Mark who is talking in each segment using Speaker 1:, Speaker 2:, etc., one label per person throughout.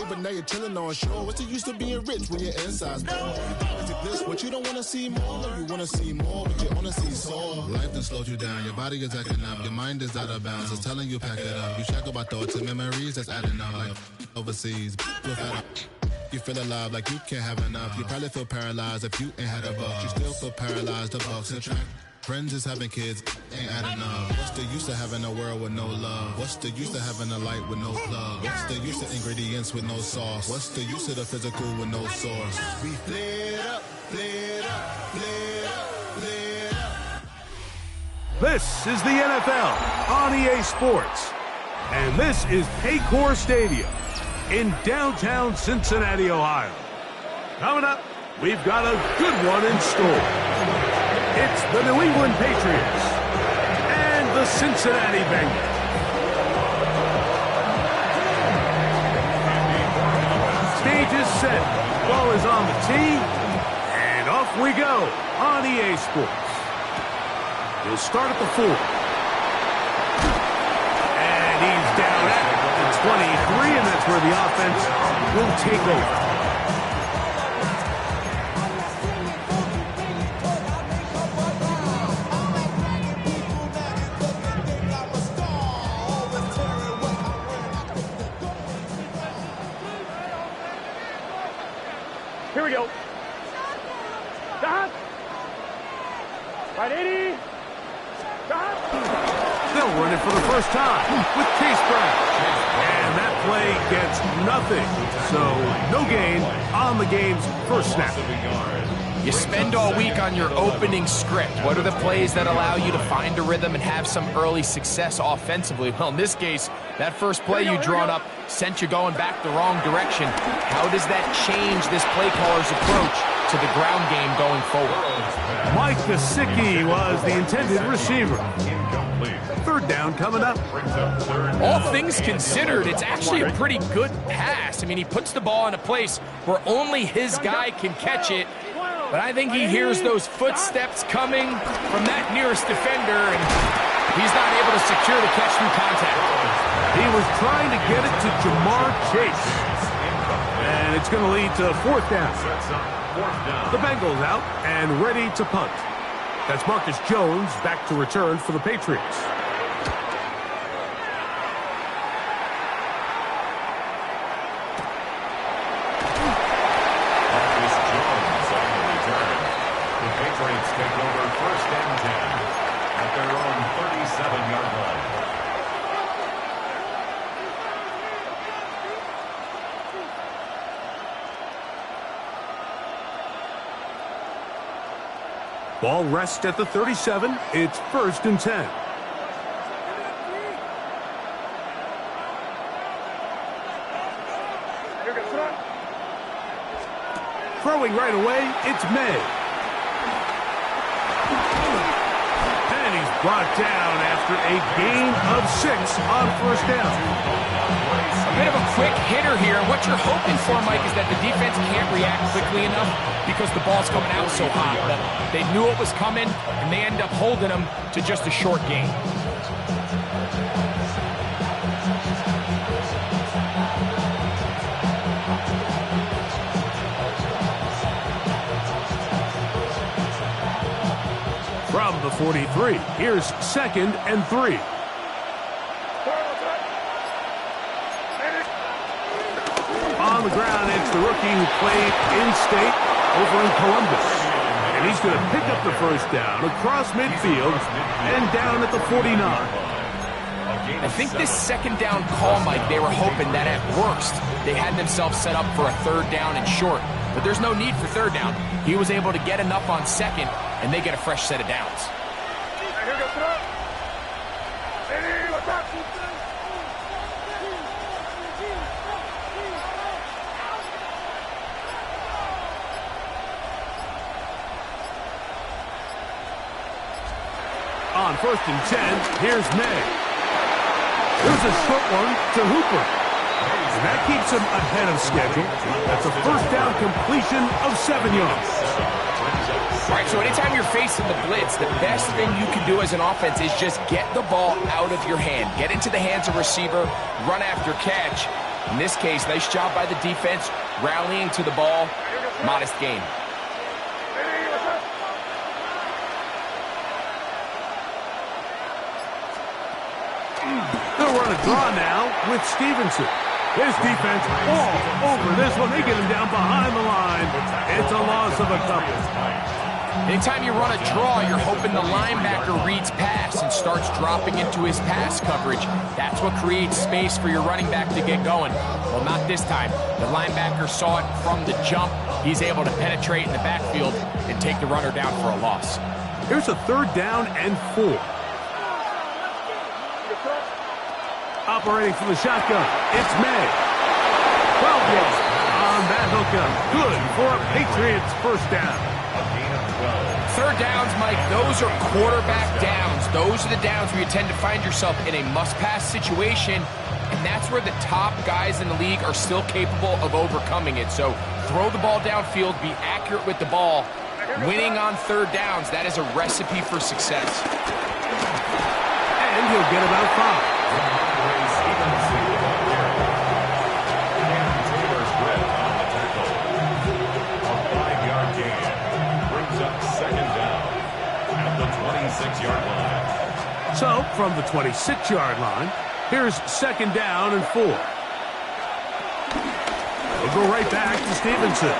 Speaker 1: NBA, but now you're chilling on shore. What's the use of being rich when you're inside? Is it this? What you don't want to see more? You want to see more, but you want to see sore. Life done slowed you down. Your body is acting up. Your mind is out of bounds. It's telling you pack it up. You check about thoughts and memories that's adding up. Like overseas, you feel alive like you can't have enough. You probably feel paralyzed if you ain't had a buck. You still feel paralyzed. The bucks and track. Friends is having kids, ain't adding up. What's the use of having a world with no love? What's the use of having a light with no plug? What's the use of ingredients with no sauce? What's the use of the physical with no source? We play it up, play it up, play it up, play it up.
Speaker 2: This is the NFL on EA Sports. And this is Paycor Stadium in downtown Cincinnati, Ohio. Coming up, we've got a good one in store. It's the New England Patriots and the Cincinnati Bengals. Stage is set, ball is on the tee, and off we go on EA Sports. We'll start at the 4. And he's down at the 23, and that's where the offense will take over.
Speaker 3: Here we go. Stop. Right 80. Stop.
Speaker 2: They'll run it for the first time with Case Brown. And that play gets nothing. So no gain on the game's first snap.
Speaker 4: You spend all week on your opening script. What are the plays that allow you to find a rhythm and have some early success offensively? Well, in this case, that first play you drawn up sent you going back the wrong direction. How does that change this play caller's approach to the ground game going forward?
Speaker 2: Mike Gesicki was the intended receiver. Third down coming up.
Speaker 4: All things considered, it's actually a pretty good pass. I mean, he puts the ball in a place where only his guy can catch it. But I think he hears those footsteps coming from that nearest defender, and he's not able to secure the catch through contact.
Speaker 2: He was trying to get it to Jamar Chase. And it's going to lead to 4th down. The Bengals out and ready to punt. That's Marcus Jones back to return for the Patriots.
Speaker 5: Take over 1st and 10 at their own 37-yard line.
Speaker 2: Ball rests at the 37. It's 1st and 10. Throwing right away, it's May. And he's brought down after a gain of 6 on 1st down.
Speaker 4: A bit of a quick hitter here, and what you're hoping for, Mike, is that the defense can't react quickly enough because the ball's coming out so hot. But they knew it was coming, and they end up holding them to just a short gain.
Speaker 2: From the 43, here's 2nd and 3. On the ground, it's the rookie who played in-state over in Columbus. And he's going to pick up the 1st down across midfield and down at the 49.
Speaker 4: I think this 2nd down call, Mike, they were hoping that at worst they had themselves set up for a 3rd down and short. But there's no need for 3rd down. He was able to get enough on 2nd, and they get a fresh set of downs.
Speaker 2: On 1st and 10, here's May. There's a short one to Hooper. And that keeps him ahead of schedule. That's a 1st down completion of 7 yards.
Speaker 4: All right, so anytime you're facing the blitz, the best thing you can do as an offense is just get the ball out of your hand. Get into the hands of receiver, run after catch. In this case, nice job by the defense, rallying to the ball. Modest gain.
Speaker 2: They'll run a draw now with Stevenson. His defense all over this one. They get him down behind the line. It's a loss of a couple.
Speaker 4: Anytime you run a draw, you're hoping the linebacker reads pass and starts dropping into his pass coverage. That's what creates space for your running back to get going. Well, not this time. The linebacker saw it from the jump. He's able to penetrate in the backfield and take the runner down for a loss.
Speaker 2: Here's a 3rd down and 4. Operating from the shotgun, it's May. 12 yards on that hookup. Good for a Patriots first down.
Speaker 4: 3rd downs, Mike, those are quarterback downs. Those are the downs where you tend to find yourself in a must-pass situation, and that's where the top guys in the league are still capable of overcoming it. So throw the ball downfield, be accurate with the ball. Winning on 3rd downs, that is a recipe for success.
Speaker 2: And he'll get about 5. So, from the 26-yard line, here's 2nd down and 4. They'll go right back to Stevenson.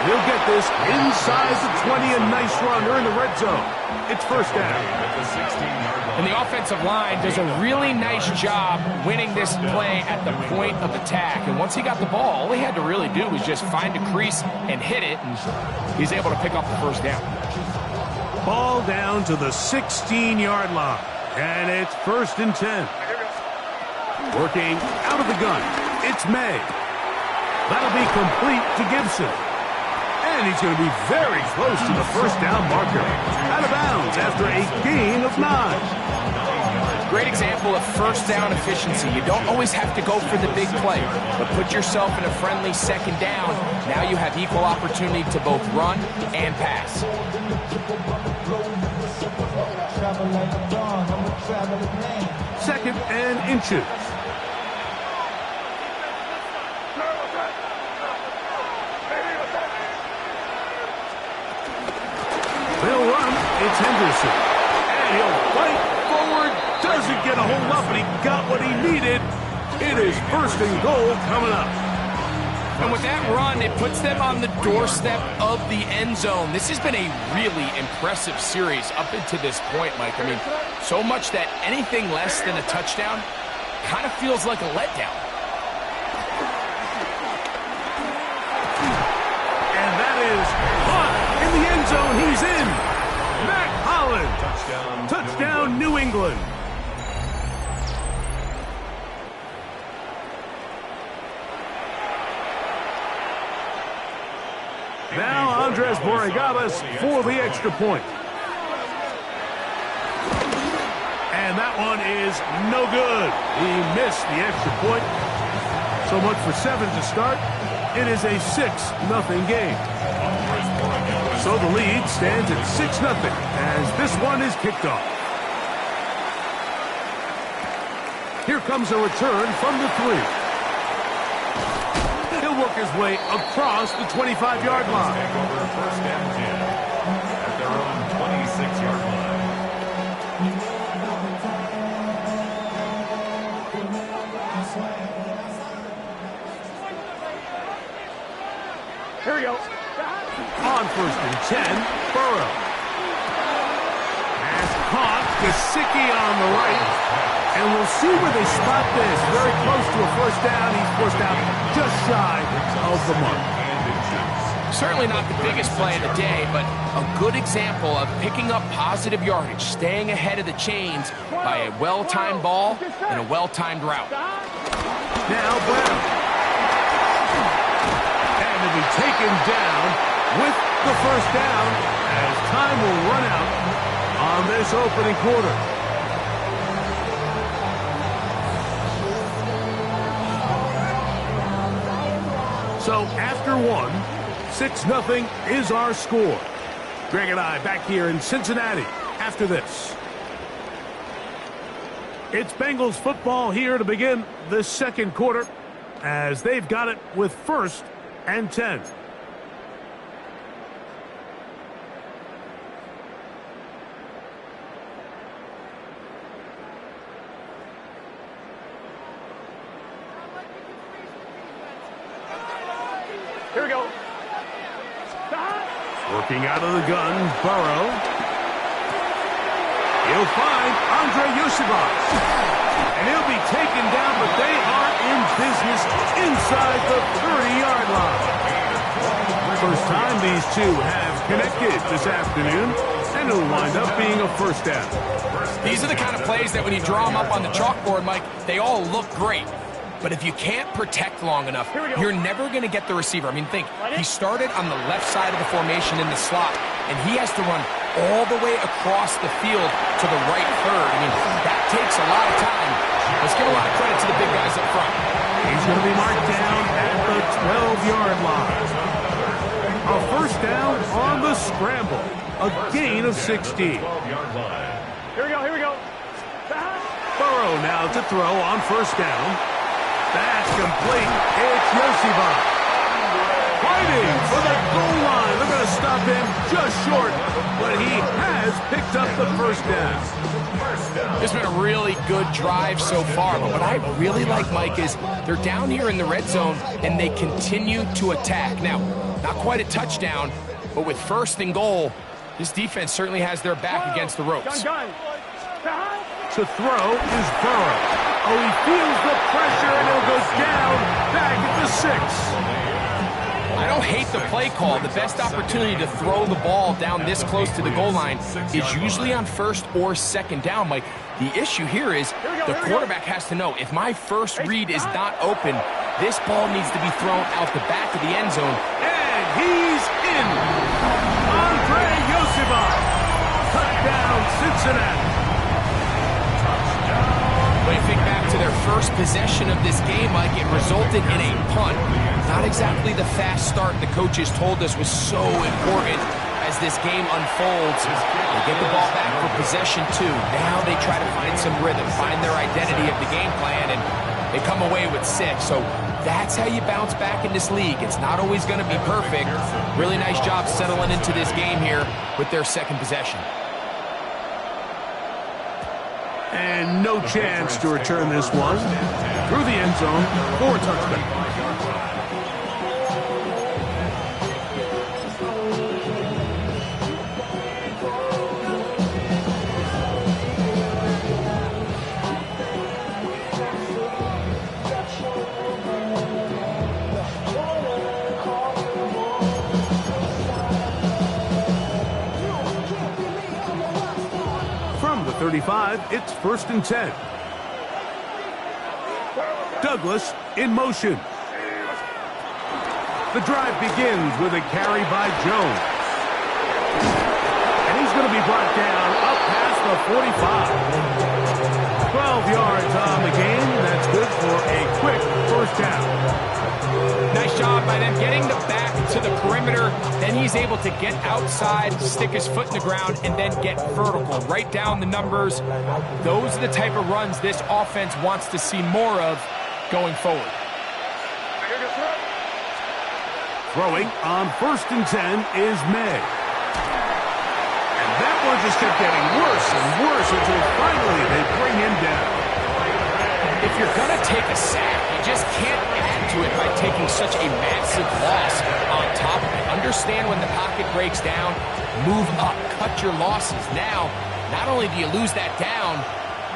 Speaker 2: He'll get this inside the 20, a nice run. They're in the red zone. It's 1st down.
Speaker 4: And the offensive line does a really nice job winning this play at the point of attack. And once he got the ball, all he had to really do was just find a crease and hit it, and he's able to pick up the 1st down.
Speaker 2: Ball down to the 16-yard line, and it's 1st and 10. Working out of the gun, it's May. That'll be complete to Gibson. And he's going to be very close to the 1st down marker. Out of bounds after a gain of 9.
Speaker 4: Great example of 1st down efficiency. You don't always have to go for the big play, but put yourself in a friendly 2nd down. Now you have equal opportunity to both run and pass.
Speaker 2: 2nd and inches. They'll run. It's Henderson. And he'll fight forward. Doesn't get a hold up, but he got what he needed. It is 1st and goal coming up.
Speaker 4: And with that run, it puts them on the doorstep of the end zone. This has been a really impressive series up until this point, Mike. I mean, so much that anything less than a touchdown kind of feels like a letdown.
Speaker 2: And that is caught in the end zone. He's in. Matt Holland. Touchdown, New England. Now Andres Borregales for the extra point. And that one is no good. He missed the extra point. So much for 7 to start. It is a 6-0 game. So the lead stands at 6-0 as this one is kicked off. Here comes a return from the 3. He'll work his way across the 25-yard line.
Speaker 5: Take over 1st and 10 at their own 26-yard line.
Speaker 3: Here we go.
Speaker 2: On 1st and 10, Burrow. Pass caught. Gesicki on the right. And we'll see where they spot this. Very close to a 1st down. He's forced out just shy of the mark.
Speaker 4: Certainly not the biggest play of the day, but a good example of picking up positive yardage, staying ahead of the chains by a well-timed ball and a well-timed route.
Speaker 2: Now Brown. And to be taken down with the 1st down as time will run out on this opening quarter. So after 1, 6-0 is our score. Greg and I back here in Cincinnati after this. It's Bengals football here to begin the second quarter as they've got it with 1st and 10.
Speaker 3: Here we go.
Speaker 2: Working out of the gun, Burrow. He'll find Andre Yosibov. And he'll be taken down, but they are in business inside the 30-yard line. First time these two have connected this afternoon, and it'll wind up being a first down.
Speaker 4: These are the kind of plays that when you draw them up on the chalkboard, Mike, they all look great. But if you can't protect long enough, you're never going to get the receiver. I mean, think, he started on the left side of the formation in the slot, and he has to run all the way across the field to the right third. I mean, that takes a lot of time. Let's give a lot of credit to the big guys up front.
Speaker 2: He's going to be marked down at the 12-yard line. A first down on the scramble. A gain of 16.
Speaker 3: Here we go, here we go.
Speaker 2: Burrow now to throw on first down. That's complete. It's Yosibov. Fighting for the goal line. They're going to stop him just short, but he has picked up the first down.
Speaker 4: It's been a really good drive so far, but what I really like, Mike, is they're down here in the red zone, and they continue to attack. Now, not quite a touchdown, but with 1st and goal, this defense certainly has their back against the ropes.
Speaker 2: To throw is Burrow. Oh, he feels the pressure, and he'll go down back at the 6.
Speaker 4: I don't hate the play call. The best opportunity to throw the ball down this close to the goal line is usually on 1st or 2nd down, Mike. The issue here is the quarterback has to know, if my first read is not open, this ball needs to be thrown out the back of the end zone.
Speaker 2: And he's in. Andre Yosibov. Touchdown, Cincinnati.
Speaker 4: When you think back to their first possession of this game, Mike, it resulted in a punt. Not exactly the fast start the coaches told us was so important as this game unfolds. They get the ball back for possession 2. Now they try to find some rhythm, find their identity of the game plan, and they come away with 6. So that's how you bounce back in this league. It's not always going to be perfect. Really nice job settling into this game here with their 2nd possession.
Speaker 2: And no chance to return this one through the end zone for a touchdown. From the 35, it's 1st and 10. Douglas in motion. The drive begins with a carry by Jones. And he's going to be brought down up past the 45. 12 yards on the game. That's good for a quick first down.
Speaker 4: Nice job by them getting the back to the perimeter. Then he's able to get outside, stick his foot in the ground, and then get vertical. Right down the numbers. Those are the type of runs this offense wants to see more of going forward.
Speaker 2: Throwing on 1st and 10 is May. And that one just kept getting worse and worse until finally they bring him down.
Speaker 4: If you're going to take a sack, you just can't add to it by taking such a massive loss on top of it. Understand when the pocket breaks down, move up, cut your losses. Now, not only do you lose that down,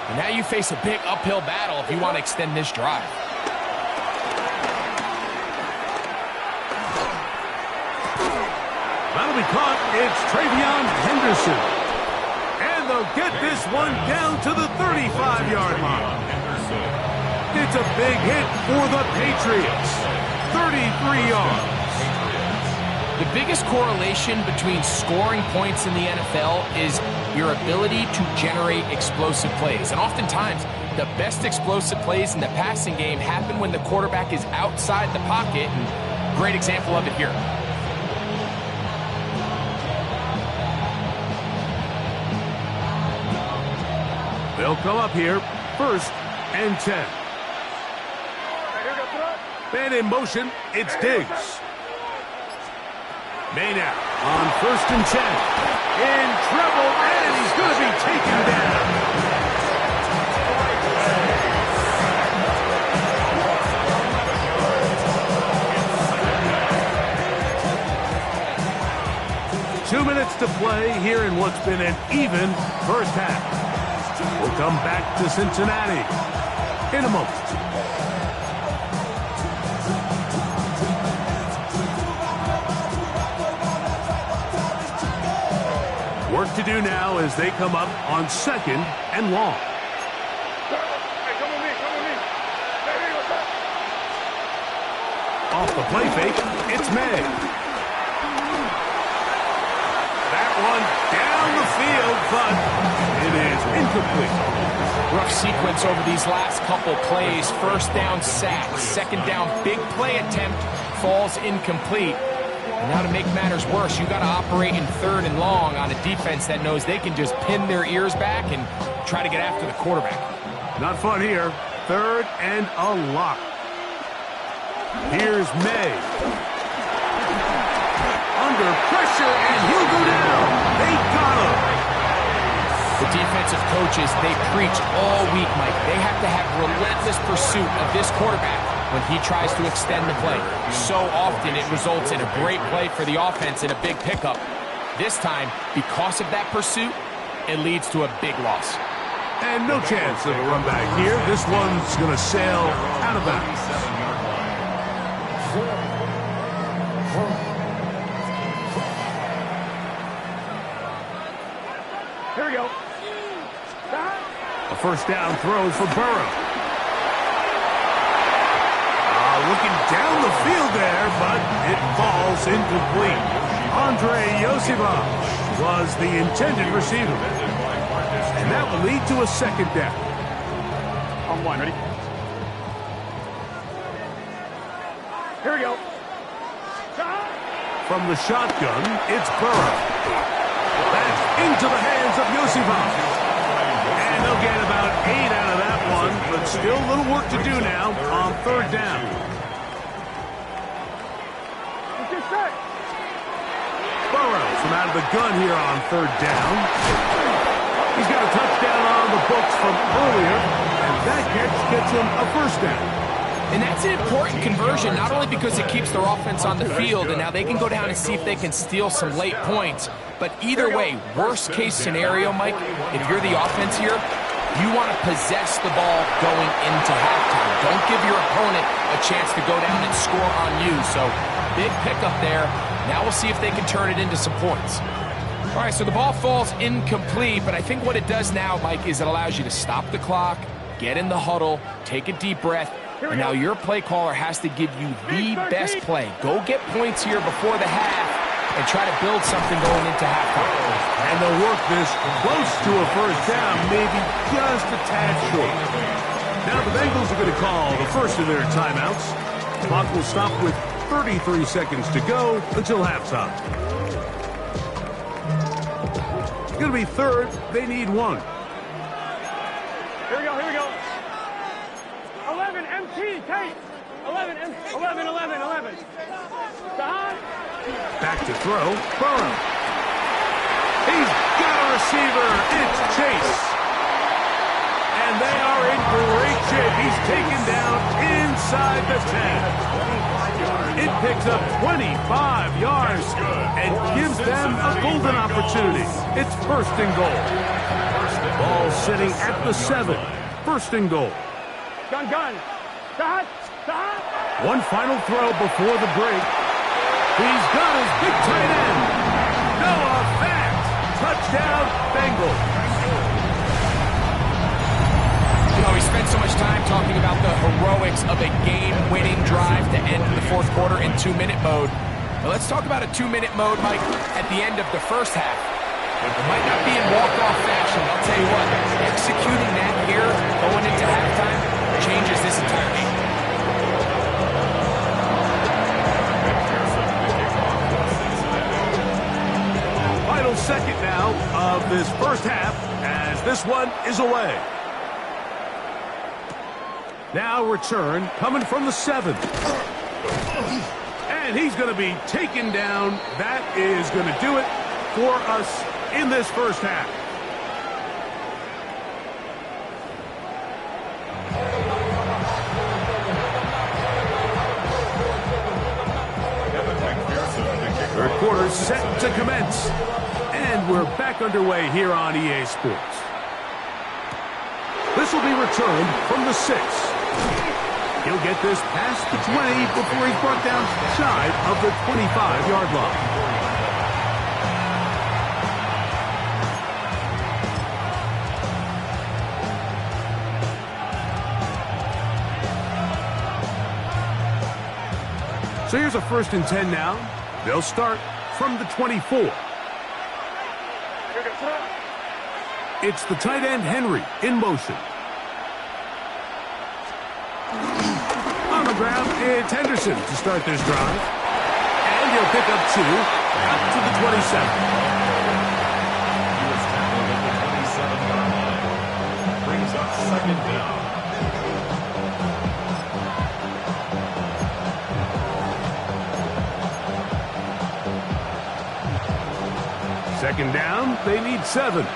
Speaker 4: but now you face a big uphill battle if you want to extend this drive.
Speaker 2: That'll be caught. It's Travion Henderson. And they'll get this one down to the 35-yard line. It's a big hit for the Patriots. 33 yards.
Speaker 4: The biggest correlation between scoring points in the NFL is your ability to generate explosive plays. And oftentimes, the best explosive plays in the passing game happen when the quarterback is outside the pocket. And great example of it here.
Speaker 2: They'll come up here, 1st and 10. Man in motion, it's Diggs. May now on 1st and 10. In trouble, and he's going to be taken down. Two minutes to play here in what's been an even first half. We'll come back to Cincinnati in a moment. Work to do now as they come up on 2nd and long. Off the play fake, it's May. That one down the field, but it is incomplete.
Speaker 4: Rough sequence over these last couple plays. 1st down sack, 2nd down big play attempt falls incomplete. Now to make matters worse, you got to operate in 3rd and long on a defense that knows they can just pin their ears back and try to get after the quarterback.
Speaker 2: Not fun here. 3rd and a lot. Here's May. Under pressure, and he'll go down. They got him.
Speaker 4: The defensive coaches, they preach all week, Mike. They have to have relentless pursuit of this quarterback when he tries to extend the play. So often it results in a great play for the offense and a big pickup. This time, because of that pursuit, it leads to a big loss.
Speaker 2: And no chance of a run back here. This one's going to sail out of bounds.
Speaker 3: Here we go.
Speaker 2: A 1st down throw for Burrow. Looking down the field there, but it falls incomplete. Andre Yosivach was the intended receiver. And that will lead to a 2nd down.
Speaker 3: On 1, ready? Here we go.
Speaker 2: From the shotgun, it's Burrow. That's into the hands of Yosivach. And they'll get about 8 out of that one, but still a little work to do now on 3rd down. Burrow from out of the gun here on 3rd down. He's got a touchdown on the books from earlier, and that catch gets him a 1st down.
Speaker 4: And that's an important conversion, not only because it keeps their offense on the field, and now they can go down and see if they can steal some late points, but either way, worst case scenario, Mike, if you're the offense here, you want to possess the ball going into halftime. Don't give your opponent a chance to go down and score on you. So big pickup there. Now we'll see if they can turn it into some points. All right, so the ball falls incomplete, but I think what it does now, Mike, is it allows you to stop the clock, get in the huddle, take a deep breath, and now your play caller has to give you the best play. Go get points here before the half and try to build something going into halftime.
Speaker 2: And they'll work this close to a 1st down, maybe just a tad short. Now the Bengals are going to call the first of their timeouts. The clock will stop with 33 seconds to go until halftime. It's going to be 3rd. They need 1.
Speaker 3: Here we go, here we go. 11, MT, Tate. 11, 11.
Speaker 2: Back to throw, Burrow. He's got a receiver. It's Chase. And they are in great shape. He's taken down inside the 10. It picks up 25 yards and gives them a golden opportunity. It's 1st and goal. Ball sitting at the 7. 1st and goal.
Speaker 3: Gun. Stop.
Speaker 2: One final throw before the break. He's got his big tight end. Noah Fant. Touchdown, Bengals.
Speaker 4: You know, we spent so much time talking about the heroics of a game-winning drive to end the 4th quarter in 2-minute mode. But let's talk about a 2-minute mode, Mike, at the end of the 1st half. It might not be in walk-off fashion. I'll tell you what, executing that here, going into halftime, changes this entire game.
Speaker 2: Final second now of this 1st half as this one is away. Now return coming from the 7. And he's going to be taken down. That is going to do it for us in this first half. Third quarter set to commence. And we're back underway here on EA Sports. This will be returned from the 6. He'll get this past the 20 before he's brought down shy of the 25-yard line. So here's a 1st and 10 now. They'll start from the 24. It's the tight end, Henry, in motion. On the ground, it's Henderson to start this drive. And he'll pick up 2 out to the 27.
Speaker 5: He was tackled at the 27-yard line. Brings up 2nd down.
Speaker 2: Second down, they need 7.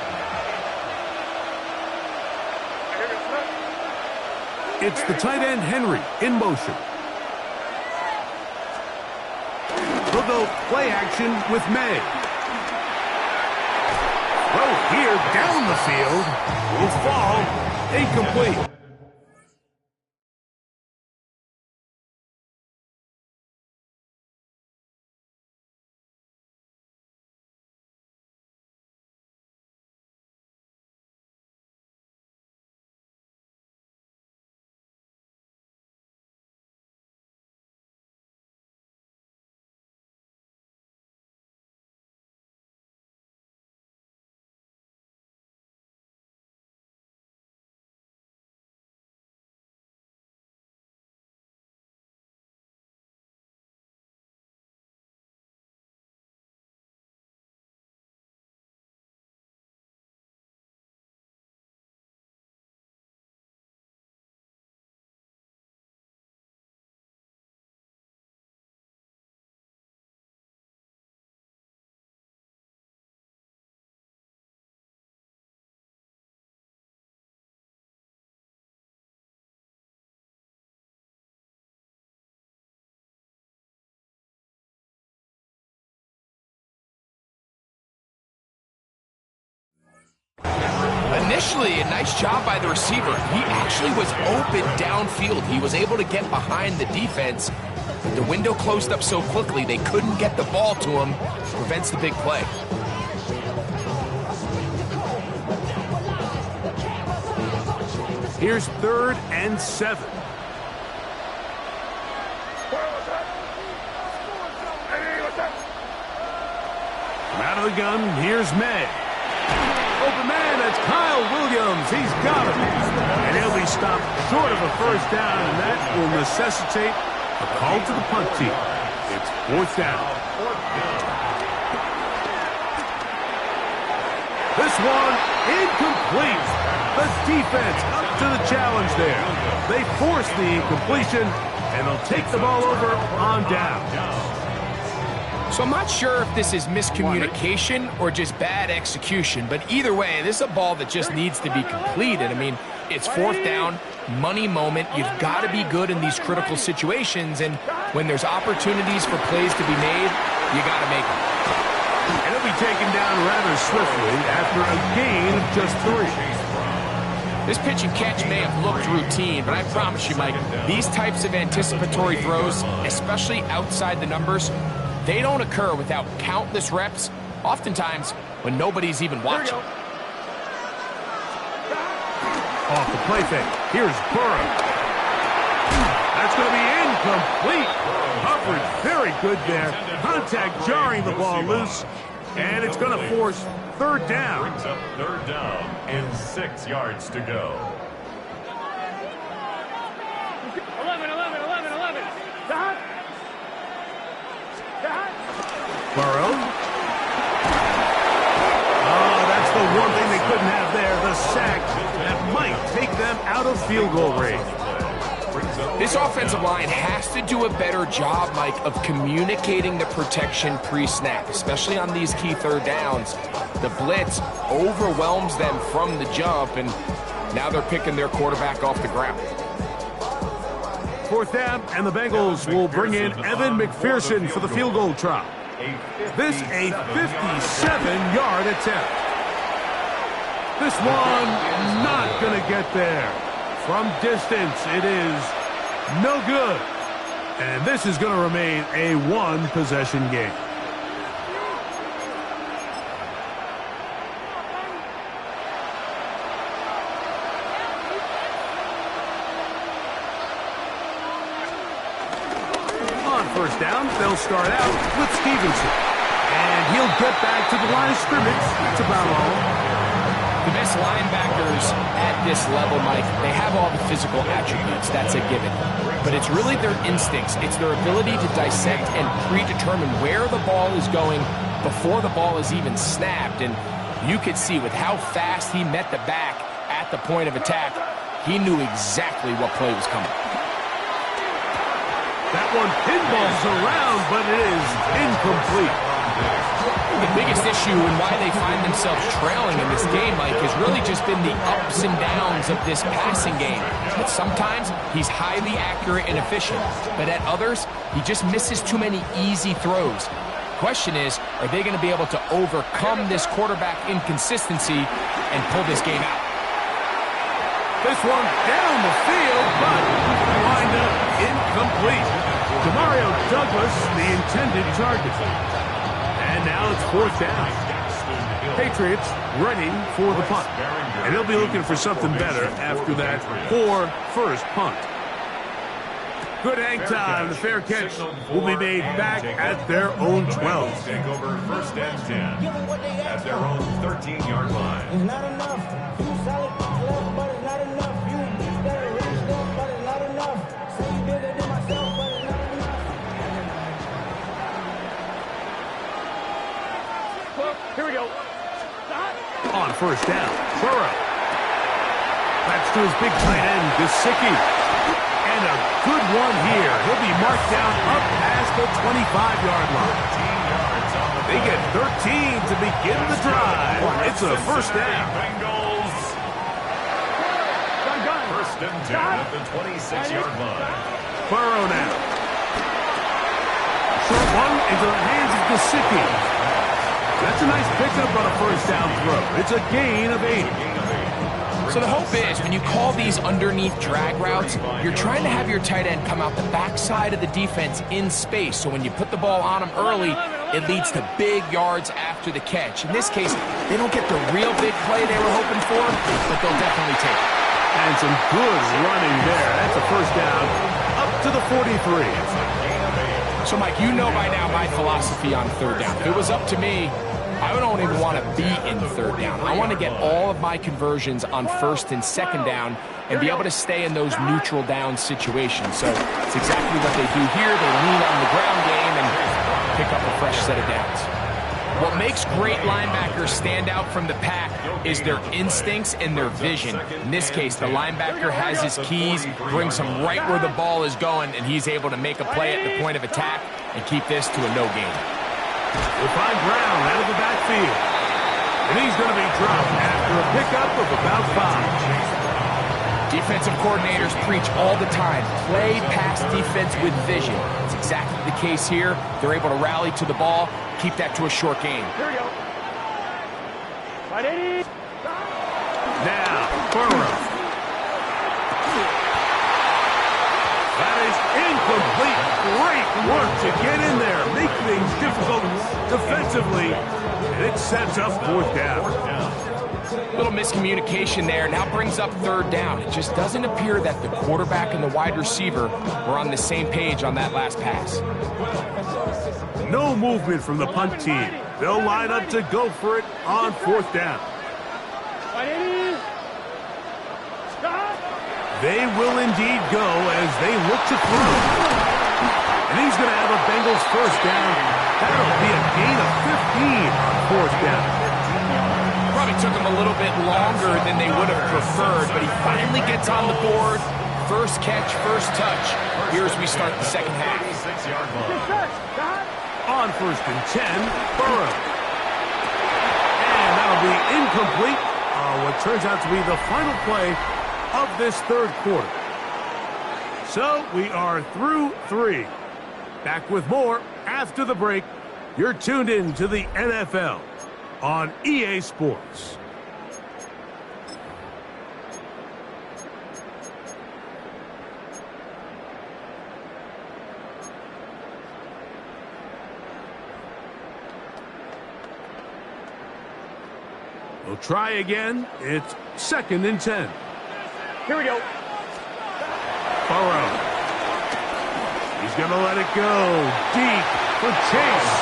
Speaker 2: It's the tight end, Henry, in motion. He'll go play action with May. Throw here down the field. Will fall. Incomplete.
Speaker 4: Initially, a nice job by the receiver. He actually was open downfield. He was able to get behind the defense. But the window closed up so quickly, they couldn't get the ball to him. Prevents the big play.
Speaker 2: Here's 3rd and 7. From out of the gun, here's May. Open man, that's Kyle Williams. He's got him. And he'll be stopped short of a 1st down, and that will necessitate a call to the punt team. It's 4th down. This one, incomplete. The defense up to the challenge there. They force the incompletion, and they'll take the ball over on down.
Speaker 4: So I'm not sure if this is miscommunication or just bad execution, but either way, this is a ball that just needs to be completed. I mean, it's 4th down, money moment. You've got to be good in these critical situations, and when there's opportunities for plays to be made, you got to make them.
Speaker 2: And it'll be taken down rather swiftly after a gain of just 3.
Speaker 4: This pitch and catch may have looked routine, but I promise you, Mike, these types of anticipatory throws, especially outside the numbers, they don't occur without countless reps, oftentimes when nobody's even watching.
Speaker 2: Off the play fake. Here's Burrow. That's going to be incomplete. Coverage very good there. Contact jarring the ball loose. And it's going to force 3rd down.
Speaker 5: Brings up 3rd down and 6 yards to go.
Speaker 3: 11.
Speaker 2: Burrow. Oh, that's the one thing they couldn't have there, the sack that might take them out of field goal range.
Speaker 4: This offensive line has to do a better job, Mike, of communicating the protection pre-snap, especially on these key third downs. The blitz overwhelms them from the jump, and now they're picking their quarterback off the ground.
Speaker 2: Fourth down, and the Bengals will bring in Evan McPherson for the field goal try. This a 57-yard attempt. This one not going to get there. From distance, it is no good. And this is going to remain a one-possession game. On first down, they'll start out with Stevenson. And he'll get back to the line of scrimmage. That's about all.
Speaker 4: The best linebackers at this level, Mike, they have all the physical attributes. That's a given. But it's really their instincts. It's their ability to dissect and predetermine where the ball is going before the ball is even snapped. And you could see with how fast he met the back at the point of attack, he knew exactly what play was coming.
Speaker 2: That one pinballs around, but it is incomplete.
Speaker 4: The biggest issue and why they find themselves trailing in this game, Mike, has really just been the ups and downs of this passing game. But sometimes he's highly accurate and efficient, but at others, he just misses too many easy throws. Question is, are they going to be able to overcome this quarterback inconsistency and pull this game out?
Speaker 2: This one down the field, but wind up incomplete. Demario Douglas, the intended target. And now it's fourth down. Patriots ready for the punt. And they'll be looking for something better after that poor first punt. Good hang time. The fair catch will be made back at their own 12.
Speaker 5: Take over first and 10 at their own 13-yard line.
Speaker 6: It's not enough. You solid, but it's not enough. You better reach them, but it's not enough. Say you bigger than myself, but it's not enough.
Speaker 3: Here we go.
Speaker 2: On first down, Burrow. That's to his big tight end, Gesicki. And a good one here. He'll be marked down up past the 25-yard line. They get 13 to begin the drive. It's a first down.
Speaker 5: Bengals. First and 10 at the 26-yard line.
Speaker 2: Burrow now. Short one into the hands of Gesicki. That's a nice pickup on a first down throw. It's a gain of 8.
Speaker 4: So the hope is when you call these underneath drag routes, you're trying to have your tight end come out the backside of the defense in space. So when you put the ball on him early, it leads to big yards after the catch. In this case, they don't get the real big play they were hoping for, but they'll definitely take it.
Speaker 2: And some good running there. That's a first down up to the 43.
Speaker 4: So, Mike, you know by now my philosophy on third down. If it was up to me, I don't even want to be in third down. I want to get all of my conversions on first and second down and be able to stay in those neutral down situations. So it's exactly what they do here. They lean on the ground game and pick up a fresh set of downs. What makes great linebackers stand out from the pack is their instincts and their vision. In this case, the linebacker has his keys, brings him right where the ball is going, and he's able to make a play at the point of attack and keep this to a no gain.
Speaker 2: We'll find Brown out of the backfield. And he's going to be dropped after a pickup of about 5.
Speaker 4: Defensive coordinators preach all the time, play pass defense with vision. It's exactly the case here. They're able to rally to the ball, keep that to a short game.
Speaker 3: Here we go. Right, 80.
Speaker 2: Now, Burrow. That is incomplete. Great work to get in there, make things difficult defensively, and it sets up fourth down.
Speaker 4: Little miscommunication there. Now brings up third down. It just doesn't appear that the quarterback and the wide receiver were on the same page on that last pass.
Speaker 2: No movement from the punt team. They'll line up to go for it on fourth down.
Speaker 3: Right, 80. Stop.
Speaker 2: They will indeed go as they look to throw. And he's going to have a Bengals first down. That'll be a gain of 15 on fourth down.
Speaker 4: Probably took him a little bit longer than they would have preferred, but he finally gets on the board, first catch, first touch here as we start the second half.
Speaker 5: 6-yard line.
Speaker 2: On 1st and 10, Burrow. And that'll be incomplete. What turns out to be the final play of this third quarter. So we are through 3. Back with more after the break. You're tuned in to the NFL on EA Sports. We'll try again. It's 2nd and 10.
Speaker 3: Here we go.
Speaker 2: Burrow. He's going to let it go. Deep for Chase.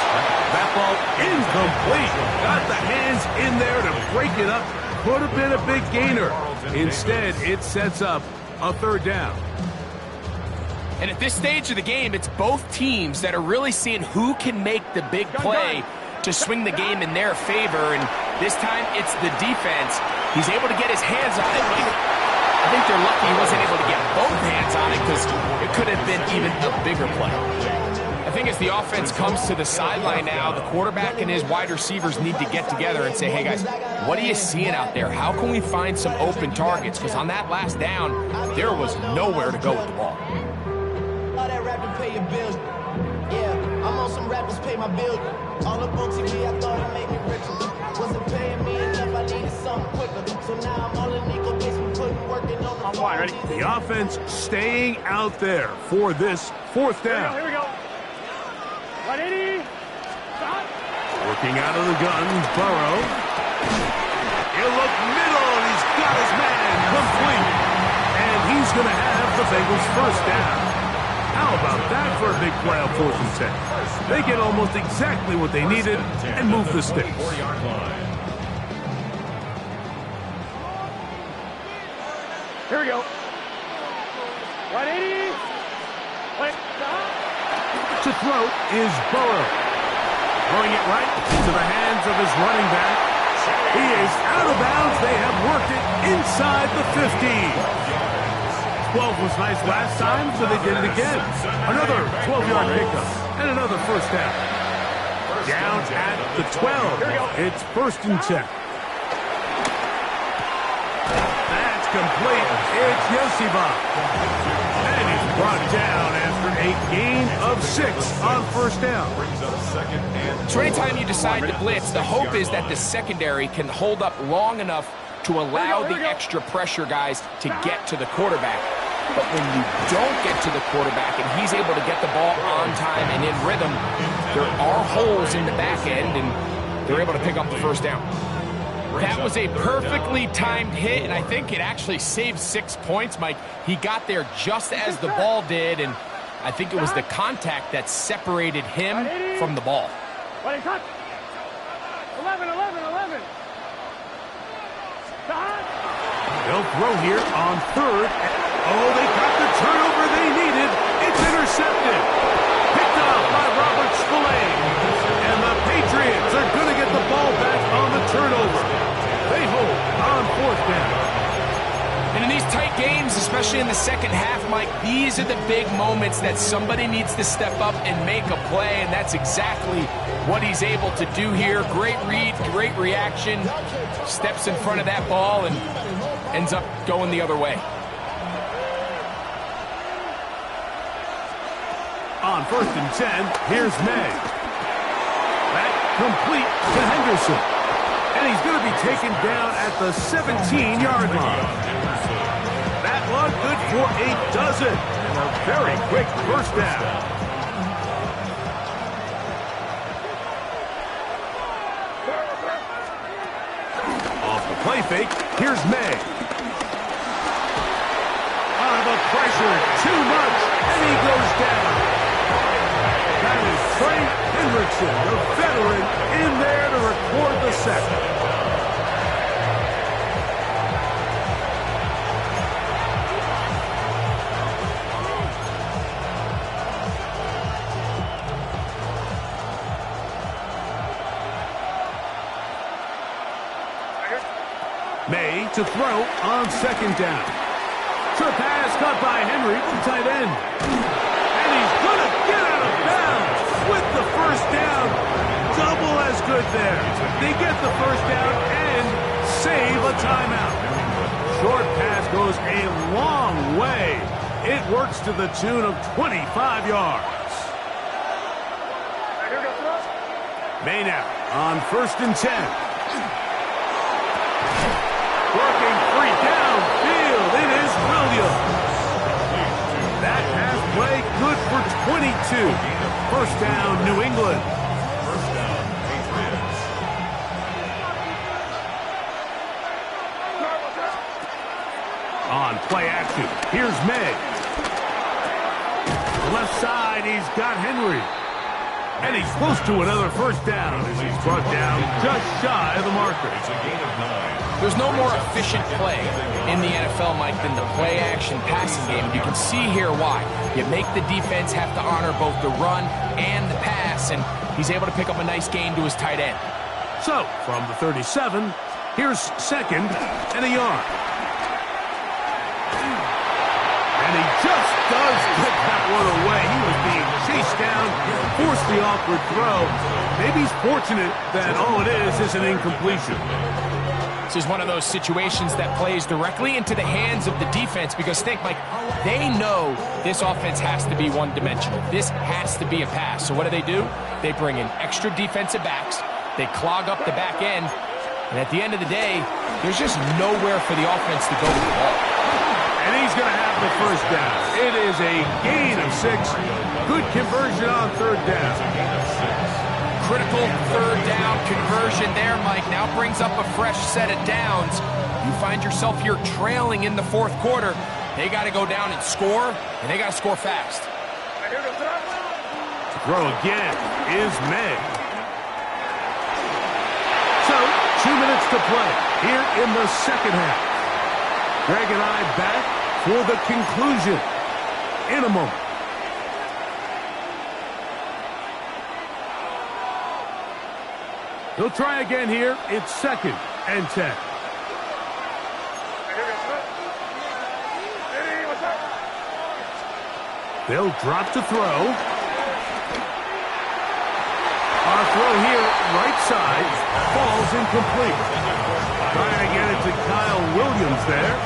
Speaker 2: That ball incomplete. Got the hands in there to break it up. Could have been a big gainer. Instead, it sets up a 3rd down.
Speaker 4: And at this stage of the game, it's both teams that are really seeing who can make the big play to swing the game in their favor. And this time, it's the defense. He's able to get his hands on it. I think they're lucky he wasn't able to get both hands on it because it could have been even a bigger play. I think as the offense comes to the sideline now, the quarterback and his wide receivers need to get together and say, hey, guys, what are you seeing out there? How can we find some open targets? Because on that last down, there was nowhere to go with the ball.
Speaker 6: All that rapping pay your bills. Yeah, I'm on some rappers pay my bills. All up on TV, I thought it made me richer. Wasn't paying me enough, I needed something quicker. So now I'm all in Nico basement, putting working on the
Speaker 3: On one, ready?
Speaker 2: The offense staying out there for this 4th down.
Speaker 3: Here we go. 180. Stop.
Speaker 2: Working out of the gun, Burrow. He'll look middle, and he's got his man complete. And he's going to have the Bengals 1st down. How about that for a big play on 4th and 10? They get almost exactly what they needed and move the sticks.
Speaker 5: 4-yard line.
Speaker 3: Here we go. 180. Wait. Stop.
Speaker 2: To throw is Burrow. Throwing it right into the hands of his running back. He is out of bounds. They have worked it inside the 50. 12 was nice last time, so they did it again. Another 12-yard pickup and another 1st down. Down at the 12. It's 1st and 10. That's complete. It's Yosiva. And he's brought down after a gain of 6 on 1st down.
Speaker 5: Brings up 2nd and
Speaker 4: So anytime you decide to blitz, the hope is that the secondary can hold up long enough to allow the extra pressure guys to get to the quarterback. But when you don't get to the quarterback and he's able to get the ball on time and in rhythm, there are holes in the back end, and they're able to pick up the 1st down. That was a perfectly timed hit, and I think it actually saved 6 points, Mike. He got there just as the ball did, and I think it was the contact that separated him from the ball.
Speaker 3: 11, 11, 11. Stop.
Speaker 2: They'll throw here on 3rd. Oh, they got the turnover they needed. It's intercepted. Picked off by Robert Spillane. And the Patriots are going to get the ball back on the turnover. They hold on 4th down.
Speaker 4: And in these tight games, especially in the second half, Mike, these are the big moments that somebody needs to step up and make a play, and that's exactly what he's able to do here. Great read, great reaction, steps in front of that ball and ends up going the other way.
Speaker 2: On 1st and 10, here's May. That complete to Henderson. And he's going to be taken down at the 17-yard line. That one good for a dozen. And a very quick 1st down. Off the play fake, here's May. The pressure, too much, and he goes down. That is Trey Hendrickson, the veteran, in there to record the sack. May to throw on 2nd down. Ultra pass caught by Henry to tight end. And he's going to get out of bounds with the first down. Double as good there. They get the first down and save a timeout. Short pass goes a long way. It works to the tune of 25 yards. May now on 1st and 10. Working free downfield. It is Williams. That pass play good for 22. First down, New England.
Speaker 5: First down, Patriots.
Speaker 2: On play action, here's May. Left side, he's got Henry. And he's close to another first down as he's brought down just shy of the marker.
Speaker 5: It's a gain of 9.
Speaker 4: There's no more efficient play in the NFL, Mike, than the play-action passing game. You can see here why. You make the defense have to honor both the run and the pass, and he's able to pick up a nice gain to his tight end.
Speaker 2: So, from the 37, here's 2nd and a yard. And he just does get that one away. He was being chased down, forced the awkward throw. Maybe he's fortunate that all it is an incompletion.
Speaker 4: This is one of those situations that plays directly into the hands of the defense because think, Mike, they know this offense has to be one-dimensional. This has to be a pass. So what do? They bring in extra defensive backs. They clog up the back end. And at the end of the day, there's just nowhere for the offense to go with the ball.
Speaker 2: And he's going to have the first down. It is a gain of 6. Good conversion on 3rd down.
Speaker 4: Critical 3rd down conversion there, Mike. Now brings up a fresh set of downs. You find yourself here trailing in the 4th quarter. They got to go down and score, and they got to score fast.
Speaker 2: To throw again is May. So, 2 minutes to play here in the 2nd half. Greg and I back for the conclusion in a moment. He'll try again here. It's 2nd and 10. They'll drop to throw. Our throw here, right side, falls incomplete. Trying to get it to Kyle Williams there.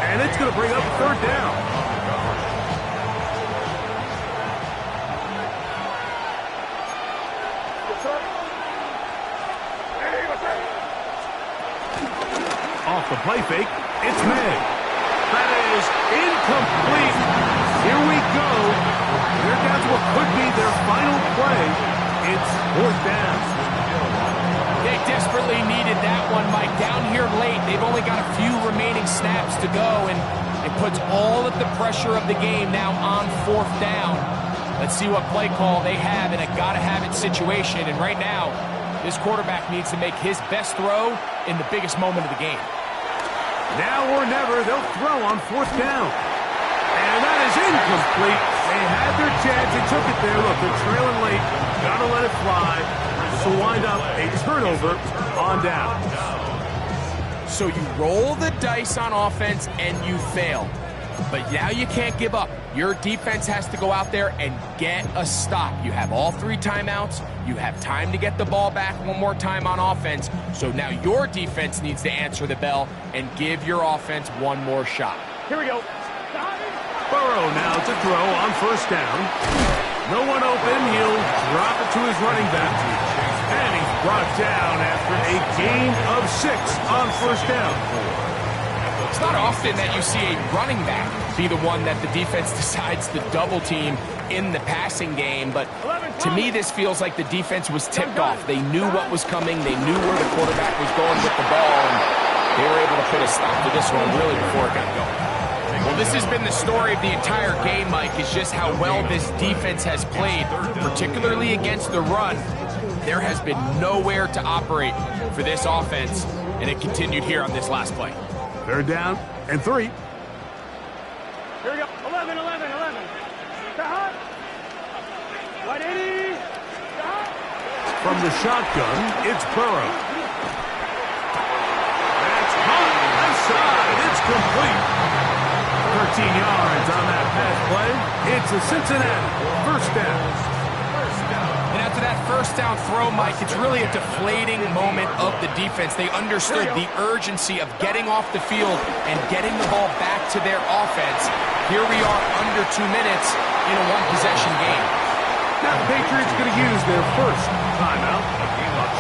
Speaker 2: And it's going to bring up 3rd down. Off the play fake, it's May. That is incomplete. Here we go. They're down to what could be their final play. It's 4th down.
Speaker 4: They desperately needed that one, Mike. Down here late, they've only got a few remaining snaps to go, and it puts all of the pressure of the game now on 4th down. Let's see what play call they have in a gotta-have-it situation, and right now, this quarterback needs to make his best throw in the biggest moment of the game.
Speaker 2: Now or never, they'll throw on 4th down. And that is incomplete. They had their chance. They took it there. Look, they're trailing late. Gotta let it fly. This will wind up a turnover on down.
Speaker 4: So you roll the dice on offense and you fail. But now you can't give up. Your defense has to go out there and get a stop. You have all 3 timeouts. You have time to get the ball back one more time on offense. So now your defense needs to answer the bell and give your offense one more shot.
Speaker 3: Here we go.
Speaker 2: Burrow now to throw on 1st down. No one open. He'll drop it to his running back. And he's brought down after a gain of 6 on 1st down.
Speaker 4: It's not often that you see a running back be the one that the defense decides to double team in the passing game, but to me this feels like the defense was tipped off. They knew what was coming. They knew where the quarterback was going with the ball, and they were able to put a stop to this one really before it got going. Well, this has been the story of the entire game, Mike, is just how well this defense has played, particularly against the run. There has been nowhere to operate for this offense, and it continued here on this last play.
Speaker 2: 3rd down and 3.
Speaker 3: Here we go. 11, 11, 11. Stop. 180. Stop.
Speaker 2: From the shotgun, it's Burrow. That's hot left side. It's complete. 13 yards on that pass play. It's a Cincinnati first down.
Speaker 4: And after that first down throw, Mike, it's really a deflating moment of the defense. They understood the urgency of getting off the field and getting the ball back to their offense. Here we are under 2 minutes in a one-possession game.
Speaker 2: Now the Patriots going to use their first timeout.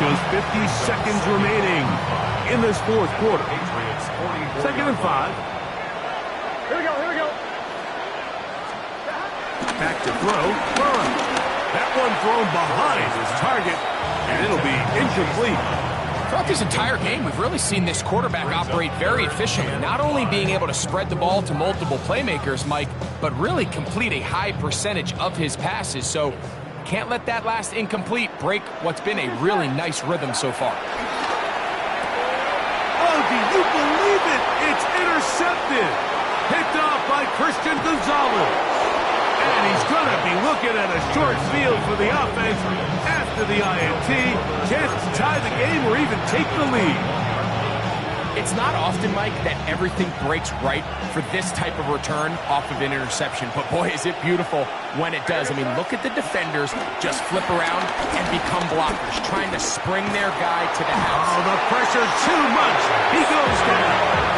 Speaker 2: Shows 50 seconds remaining in this fourth quarter. Second and 5.
Speaker 3: Here we go, here we go.
Speaker 2: Back to throw. Burrow. That one thrown behind his target, and it'll be incomplete.
Speaker 4: Throughout this entire game, we've really seen this quarterback operate very efficiently, not only being able to spread the ball to multiple playmakers, Mike, but really complete a high percentage of his passes. So can't let that last incomplete break what's been a really nice rhythm so far.
Speaker 2: Oh, do you believe it? It's intercepted. Picked off by Christian Gonzalez. And he's going to be looking at a short field for the offense after the INT. Chance to tie the game or even take the lead.
Speaker 4: It's not often, Mike, that everything breaks right for this type of return off of an interception. But boy, is it beautiful when it does. I mean, look at the defenders just flip around and become blockers, trying to spring their guy to the house.
Speaker 2: Oh, the pressure too much. He goes down.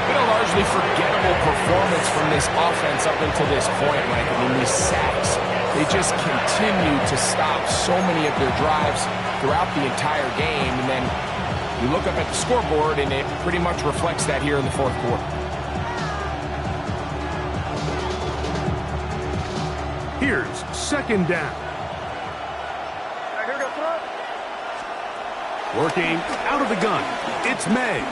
Speaker 4: Been a largely forgettable performance from this offense up until this point, Mike. I mean, these sacks, they just continue to stop so many of their drives throughout the entire game. And then you look up at the scoreboard, and it pretty much reflects that here in the fourth quarter.
Speaker 2: Here's second down.
Speaker 3: Right, here we go, throw.
Speaker 2: Working out of the gun. It's May.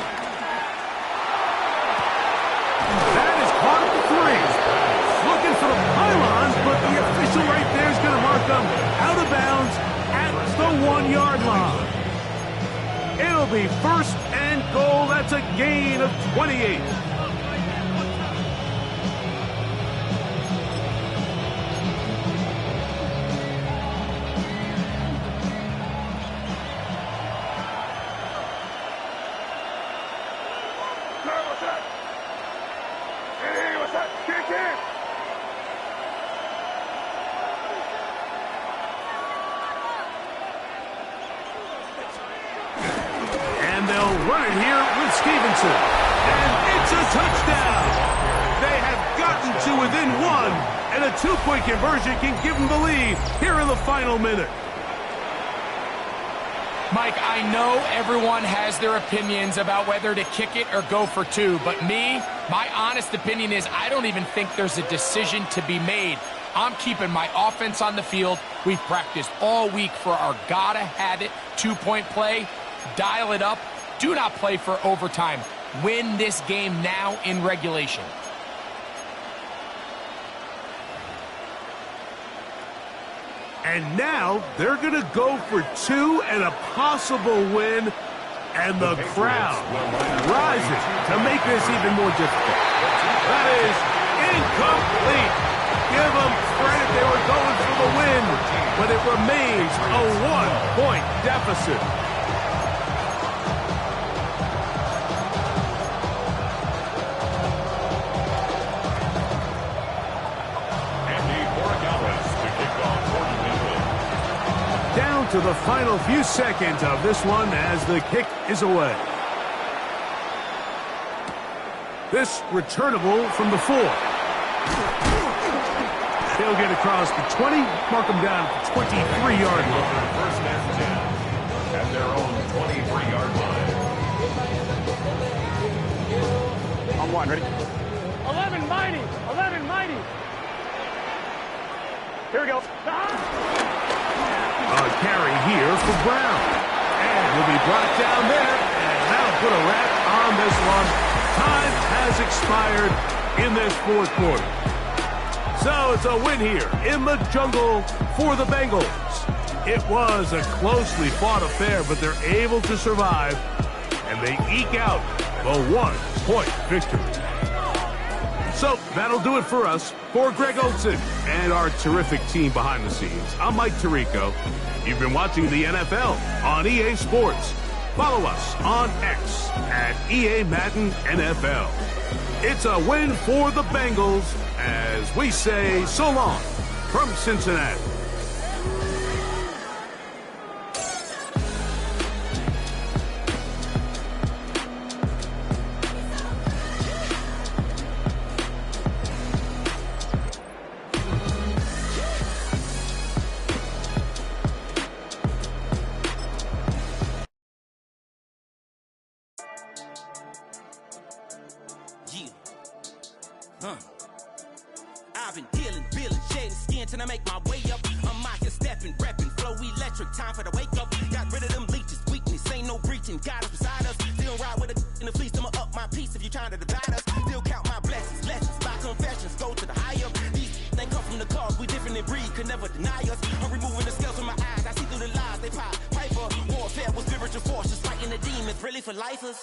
Speaker 2: That is caught at the 3. Looking for the pylons, but the official right there is going to mark them out of bounds at the 1-yard line. It'll be first and goal. That's a gain of 28. And they'll run it here with Stevenson. And it's a touchdown. They have gotten to within 1, and a 2-point conversion can give them the lead here in the final minute.
Speaker 4: Mike, I know everyone has their opinions about whether to kick it or go for 2, but my honest opinion is I don't even think there's a decision to be made. I'm keeping my offense on the field. We've practiced all week for our gotta-have-it 2-point play. Dial it up. Do not play for overtime. Win this game now in regulation.
Speaker 2: And now they're going to go for 2 and a possible win. And the crowd rises to make this even more difficult. That is incomplete. Give them credit. They were going for the win, but it remains a 1-point deficit. Down to the final few seconds of this one as the kick is away. This returnable from the 4. They'll get across the 20, mark them down at the 23-yard line.
Speaker 5: First and 10 at their own 23-yard line.
Speaker 3: On 1, ready? 11 mighty, 11 mighty. Here we go.
Speaker 2: A carry here for Brown. And he'll be brought down there. And that'll put a wrap on this one. Time has expired in this fourth quarter. So it's a win here in the jungle for the Bengals. It was a closely fought affair, but they're able to survive. And they eke out the 1-point victory. So that'll do it for us. For Greg Olson and our terrific team behind the scenes, I'm Mike Tirico. You've been watching the NFL on EA Sports. Follow us on X at EA Madden NFL. It's a win for the Bengals as we say so long from Cincinnati.
Speaker 7: I've been dealing, shedding skin till I make my way up. I'm out here stepping, repping, flow electric, time for the wake up. Got rid of them leeches, weakness, ain't no breaching. God is beside us, still ride with a in the fleece. I'ma up my piece if you trying to divide us. Still count my blessings, lessons, by confessions, go to the higher. These they come from the cause, we different in breed, could never deny us. I'm removing the scales from my eyes, I see through the lies, they pop. Piper, warfare with spiritual forces, fighting the demons, really for lifers.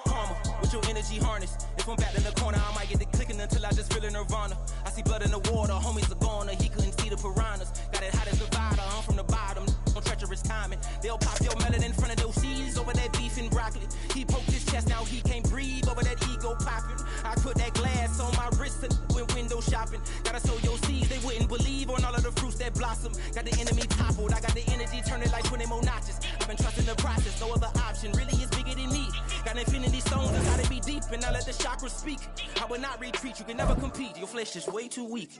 Speaker 7: Karma, with your energy harness. If I'm back in the corner, I might get the clicking until I just feel a nirvana. I see blood in the water, homies are gone, he couldn't see the piranhas. Got it hot as Nevada, I'm from the bottom, on treacherous timing. They'll pop your melon in front of those seeds over that beef and broccoli. He poked his chest, now he can't breathe over that ego popping. I put that glass on my wrist and went window shopping. Gotta sow your seeds, they wouldn't believe on all of the fruits that blossom. Got the enemy toppled, I got the energy, turn it like 20 more notches. I've been trusting the process, no other option, really is bigger than me. Got infinity stones, that's how they be deep, and I let the chakras speak. I will not retreat, you can never compete, your flesh is way too weak.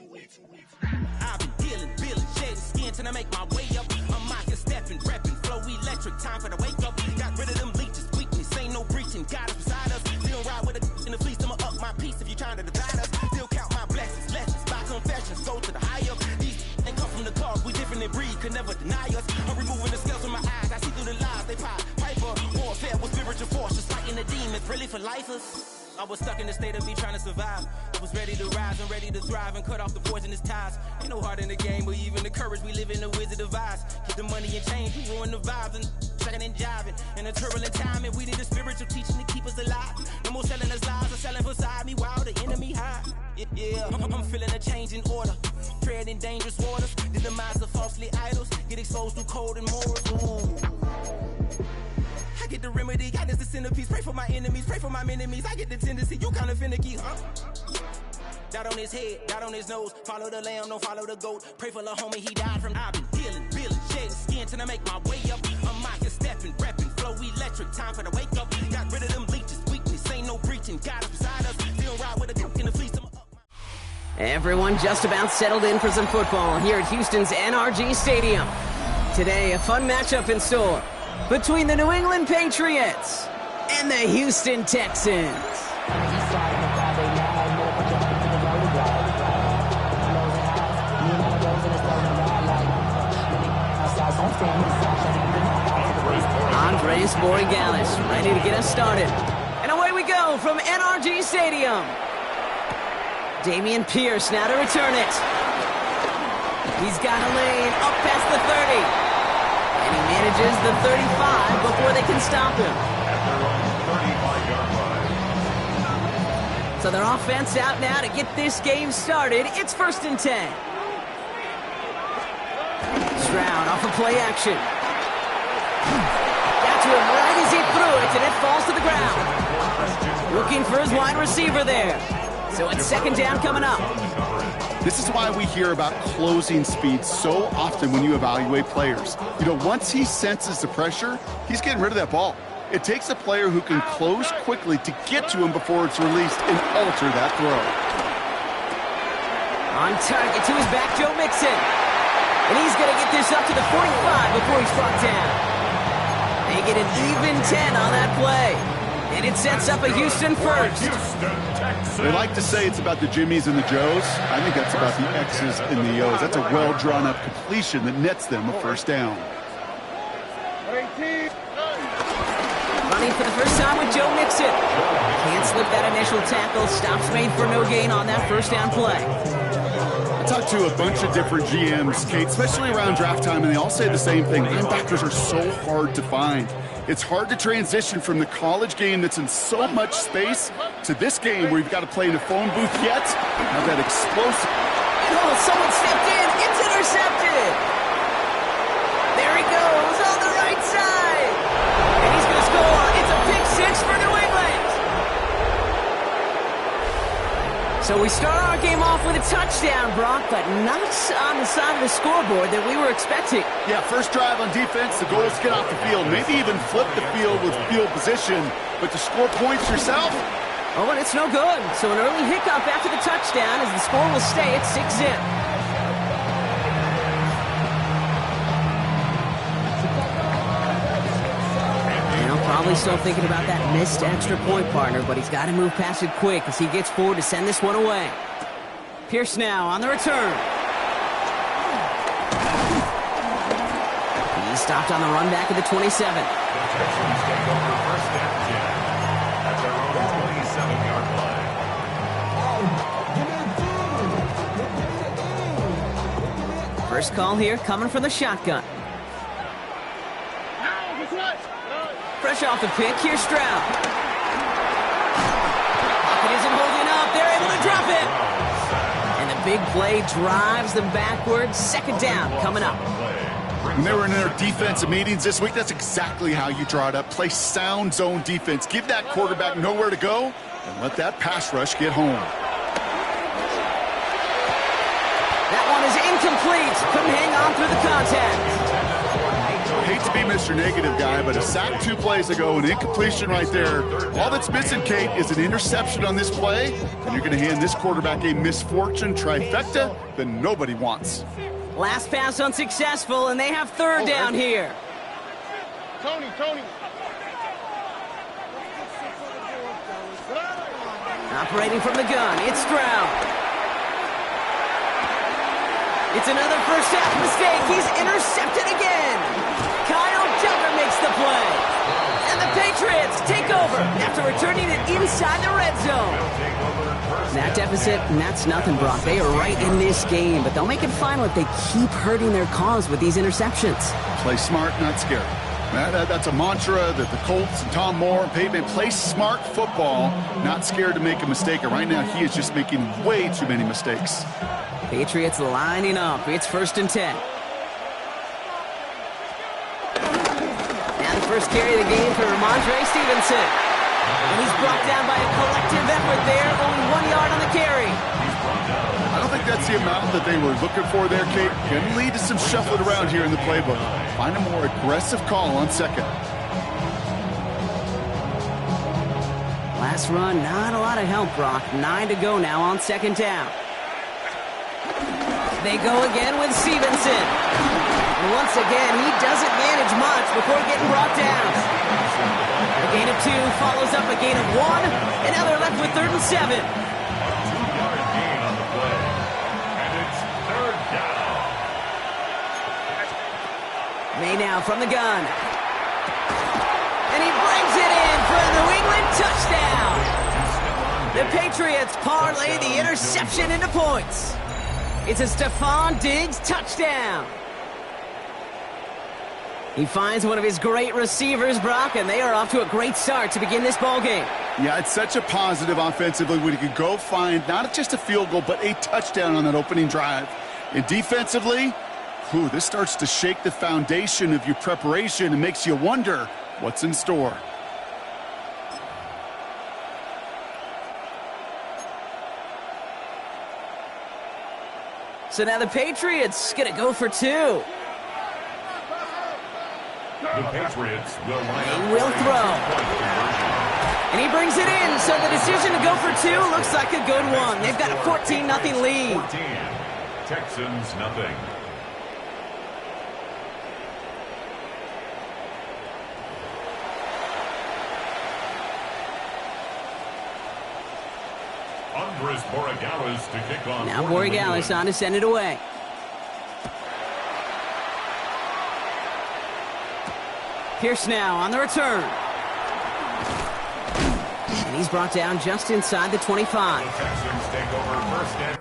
Speaker 7: I've been dealing, shedding skin till I make my way up. I'm out here stepping, repping, flow electric, time for the wake up. Got rid of them leeches, weakness, ain't no breaching, God is beside us. Still ride with a in the fleece, I'ma up my piece if you trying to divide us. Still count my blessings, lessons, by confessions, go to the higher. These ain't come from the cause, we different in breed, could never deny us. I'm removing the scales from my eyes, I see through the lies, they pop. Piper, warfare with spiritual forces, fighting the demons, really for lifers. I was stuck in the state of me trying to survive. I was ready to rise and ready to thrive and cut off the poisonous ties. Ain't no heart in the game, but even the courage we live in the Wizard of Oz. Get the money and change, we ruin the vibes and tracking and jiving. In a turbulent time, and we need a spiritual teaching to keep us alive. No more selling us lies or selling beside me while the enemy hide. Yeah, I'm feeling a change in order. Treading dangerous waters. The demise of falsely idols. Get exposed through cold and morals. Ooh. I get the remedy, God is the centerpiece. Pray for my enemies, pray for my enemies. I get the tendency, you kinda finicky, huh? Dot on his head, dot on his nose. Follow the lamb, don't follow the goat. Pray for the homie, he died from. I've been dealing, shedding skin till I make my way up. I'm out here stepping, repping, flow electric, time for the wake up. Got rid of them leeches, weakness, ain't no breaching. God is beside us, still ride with a cook in the fleece.
Speaker 8: Everyone just about settled in for some football here at Houston's NRG Stadium. Today, a fun matchup in store between the New England Patriots and the Houston Texans. Andres Borregales ready to get us started. And away we go from NRG Stadium. Damian Pierce now to return it. He's got a lane up past the 30. And he manages the 35 before they can stop him.
Speaker 5: At their own 35-yard line.
Speaker 8: So their offense out now to get this game started. It's 1st and 10. Stroud off of play action. Got to him right as he threw it, and it falls to the ground. Looking for his wide receiver there. So it's 2nd down coming up.
Speaker 9: This is why we hear about closing speed so often when you evaluate players. You know, once he senses the pressure, he's getting rid of that ball. It takes a player who can close quickly to get to him before it's released and alter that throw.
Speaker 8: On target to his back, Joe Mixon. And he's going to get this up to the 45 before he's brought down. They get an even 10 on that play. And it sets up a Houston first.
Speaker 9: They like to say it's about the Jimmies and the Joes. I think that's about the X's and the O's. That's a well-drawn-up completion that nets them a 1st down.
Speaker 8: Running for the first time with Joe Mixon. Can't slip that initial tackle. Stops made for no gain on that 1st down play.
Speaker 9: I talked to a bunch of different GMs, Kate, especially around draft time, and they all say the same thing. Linebackers are so hard to find. It's hard to transition from the college game that's in so much space to this game where you've got to play in a phone booth yet. Have that explosive.
Speaker 8: Oh, someone stepped in. It's intercepted. There he goes on the right side. And he's going to So we start our game off with a touchdown, Brock, but not on the side of the scoreboard that we were expecting.
Speaker 9: Yeah, first drive on defense, the goal is to get off the field, maybe even flip the field with field position, but to score points yourself?
Speaker 8: Oh, and it's no good. So an early hiccup after the touchdown as the score will stay at 6-zip. Probably still thinking about that missed extra point, partner, but he's got to move past it quick as he gets forward to send this one away. Pierce now on the return. He stopped on the run back at the 27.
Speaker 5: The Texans take over first and 10 at their own 27-yard line.
Speaker 8: First call here coming from the shotgun. Fresh off the pick, here's Stroud. Pocket isn't holding up. They're able to drop it. And the big play drives them backwards. Second down coming up.
Speaker 9: When they were in their defensive meetings this week, that's exactly how you draw it up. Play sound zone defense. Give that quarterback nowhere to go and let that pass rush get home.
Speaker 8: That one is incomplete. Couldn't hang on through the contact.
Speaker 9: I hate to be Mr. Negative guy, but a sack 2 plays ago, an incompletion right there. All that's missing, Kate, is an interception on this play, and you're going to hand this quarterback a misfortune trifecta that nobody wants.
Speaker 8: Last pass unsuccessful, and they have third down here.
Speaker 3: Tony.
Speaker 8: Operating from the gun, it's Stroud. It's another first half mistake. He's intercepted again. Kyle Duggar makes the play. And the Patriots take over after returning it inside the red zone. That deficit, and that's nothing, Brock. They are right in this game, but they'll make it final if they keep hurting their cause with these interceptions.
Speaker 9: Play smart, not scared. That's a mantra that the Colts and Tom Moore and Peyton play smart football, not scared to make a mistake. And right now, he is just making way too many mistakes.
Speaker 8: Patriots lining up. It's 1st and 10. Now the first carry of the game for Ramondre Stevenson. And he's brought down by a collective effort there. Only 1 yard on the carry.
Speaker 9: I don't think that's the amount that they were looking for there, Kate. Can lead to some shuffling around here in the playbook. Find a more aggressive call on second.
Speaker 8: Last run, not a lot of help, Brock. 9 to go now on second down. They go again with Stevenson. And once again, he doesn't manage much before getting brought down. A gain of 2 follows up a gain of 1, and now they're left with 3rd and 7.
Speaker 5: 2-yard gain on the play, and it's 3rd down.
Speaker 8: May now from the gun. And he brings it in for a New England touchdown. The Patriots parlay the interception into points. It's a Stephon Diggs touchdown. He finds one of his great receivers, Brock, and they are off to a great start to begin this ball game.
Speaker 9: Yeah, it's such a positive offensively when you could go find not just a field goal, but a touchdown on that opening drive. And defensively, this starts to shake the foundation of your preparation and makes you wonder what's in store.
Speaker 8: So now the Patriots going to go for 2.
Speaker 5: The Patriots will
Speaker 8: throw. And he brings it in, so the decision to go for 2 looks like a good one. They've got a 14-0 lead.
Speaker 5: 14, Texans nothing. Andres Borregales to kick off.
Speaker 8: Now Borregales on to send it away. Pierce now on the return. And he's brought down just inside the 25.
Speaker 5: The Texans take over first and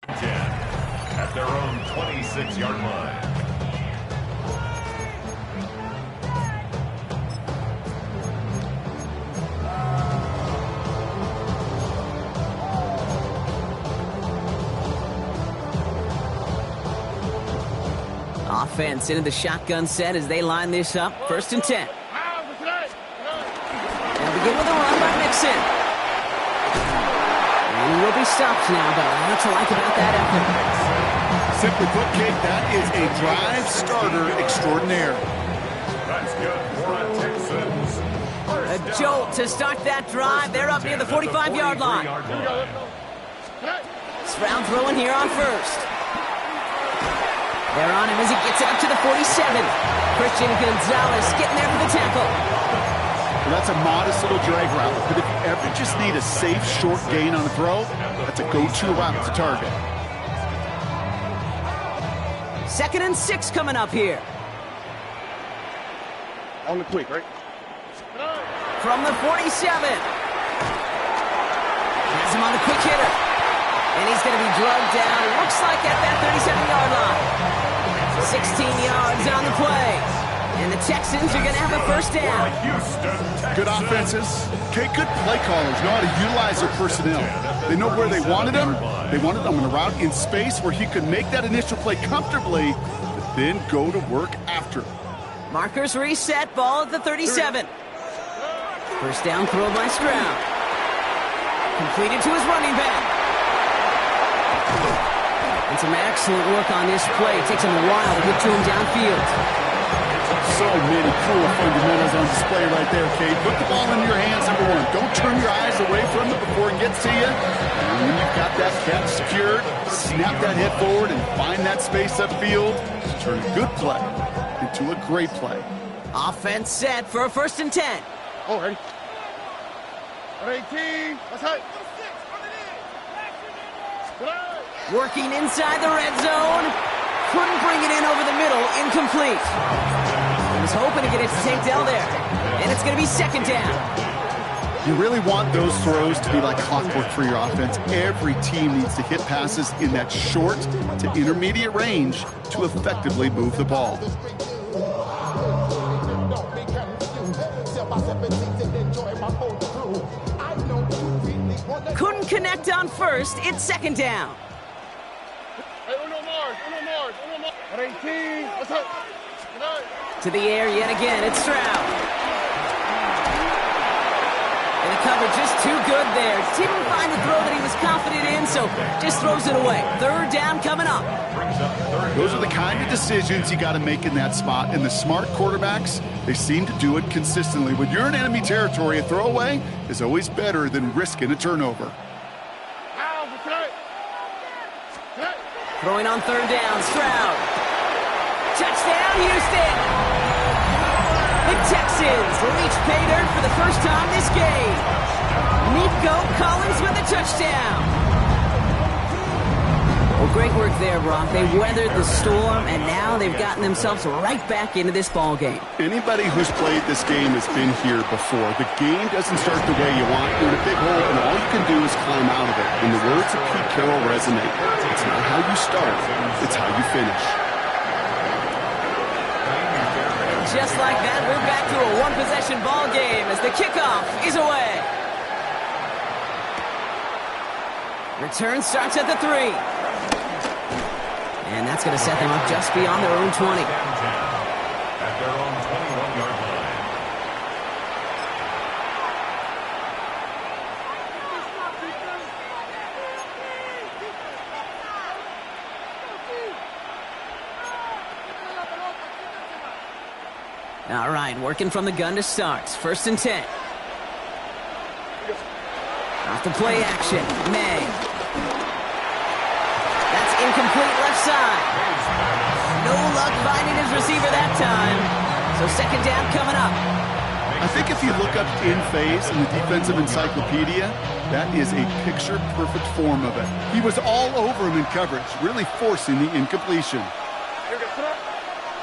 Speaker 5: 10 at their own 26-yard line.
Speaker 8: Offense into the shotgun set as they line this up. 1st and 10. They'll begin with a run by Mixon. And he will be stopped now, but what to like about that effort?
Speaker 9: Simply put, Kate, that is a drive starter extraordinaire.
Speaker 5: That's good for the Texans.
Speaker 8: A jolt to start that drive. They're up near the 45-yard line. Stroud throwing here on 1st. They're on him as he gets it up to the 47. Christian Gonzalez getting there for the tackle.
Speaker 9: Well, that's a modest little drag route, but if you ever just need a safe, short gain on a throw, that's a go-to route to target.
Speaker 8: 2nd and 6 coming up here.
Speaker 3: On the quick, right?
Speaker 8: From the 47. Has him on the quick hitter. And he's going to be drugged down, it looks like at that 37-yard line. 16 yards on the play. And the Texans are going to have a 1st down.
Speaker 9: Good offenses. Okay, good play callers know how to utilize their personnel. They know where they wanted them. They wanted them on a route in space where he could make that initial play comfortably, but then go to work after.
Speaker 8: Markers reset, ball at the 37. 1st down throw by Stroud. Completed to his running back. And some excellent work on this play. It takes him a while to get to him downfield.
Speaker 9: So many cool fundamentals on display right there, Kate. Put the ball in your hands, number one. Don't turn your eyes away from it before it gets to you. And when you've got that catch secured, snap that head forward and find that space upfield to turn a good play into a great play.
Speaker 8: Offense set for a 1st and 10.
Speaker 3: Oh, ready? 18. Let's hit.
Speaker 8: Working inside the red zone. Couldn't bring it in over the middle. Incomplete. He was hoping to get it to Tank Dell there. And it's going to be 2nd down.
Speaker 9: You really want those throws to be like clockwork for your offense. Every team needs to hit passes in that short to intermediate range to effectively move the ball.
Speaker 8: Couldn't connect on 1st. It's 2nd down.
Speaker 3: At 18. Let's hit.
Speaker 8: To the air yet again. It's Stroud. And the cover just too good there. Didn't find the throw that he was confident in, so just throws it away. 3rd down coming up.
Speaker 9: Those are the kind of decisions you got to make in that spot. And the smart quarterbacks, they seem to do it consistently. When you're in enemy territory, a throwaway is always better than risking a turnover.
Speaker 8: Throwing on 3rd down, Stroud. Touchdown, Houston! The Texans reach pay dirt for the 1st time this game. Nico Collins with a touchdown. Well, great work there, Brock. They weathered the storm, and now they've gotten themselves right back into this ball game.
Speaker 9: Anybody who's played this game has been here before. The game doesn't start the way you want. You're in a big hole, and all you can do is climb out of it. And the words of Pete Carroll resonate. It's not how you start, it's how you finish.
Speaker 8: Just like that, we're back to a one-possession ball game as the kickoff is away. Return starts at the 3. And that's going to set them up just beyond their own 20.
Speaker 5: At their own 21-yard line.
Speaker 8: All right, working from the gun to start. 1st and 10. Off the play action, May. That's incomplete left side. No luck finding his receiver that time. So 2nd down coming up.
Speaker 9: I think if you look up in phase in the defensive encyclopedia, that is a picture-perfect form of it. He was all over him in coverage, really forcing the incompletion.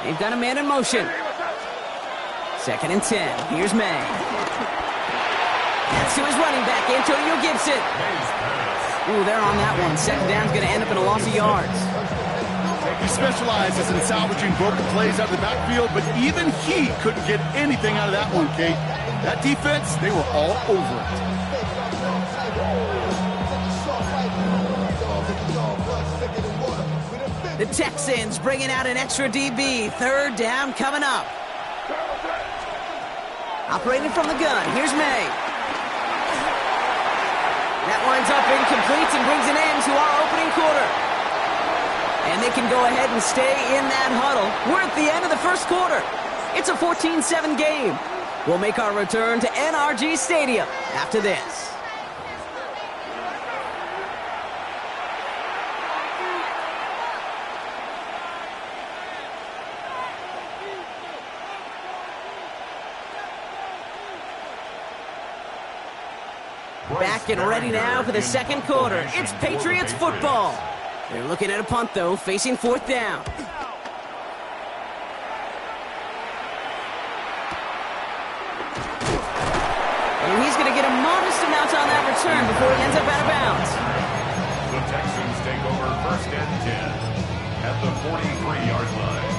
Speaker 8: They've got a man in motion. 2nd and 10. Here's May. That's to his running back, Antonio Gibson. Ooh, they're on that one. Second down's going to end up in a loss of yards.
Speaker 9: He specializes in salvaging broken plays out of the backfield, but even he couldn't get anything out of that one, Kate. That defense, they were all over
Speaker 8: it. The Texans bringing out an extra DB. Third down coming up. Operating from the gun, here's May. That winds up incomplete and brings an end to our opening quarter. And they can go ahead and stay in that huddle. We're at the end of the first quarter. It's a 14-7 game. We'll make our return to NRG Stadium after this. Back and ready now for the second quarter. It's Patriots football. They're looking at a punt, though, facing fourth down. And he's going to get a modest amount on that return before he ends up out of bounds.
Speaker 5: The Texans take over first and 10 at the 43-yard line.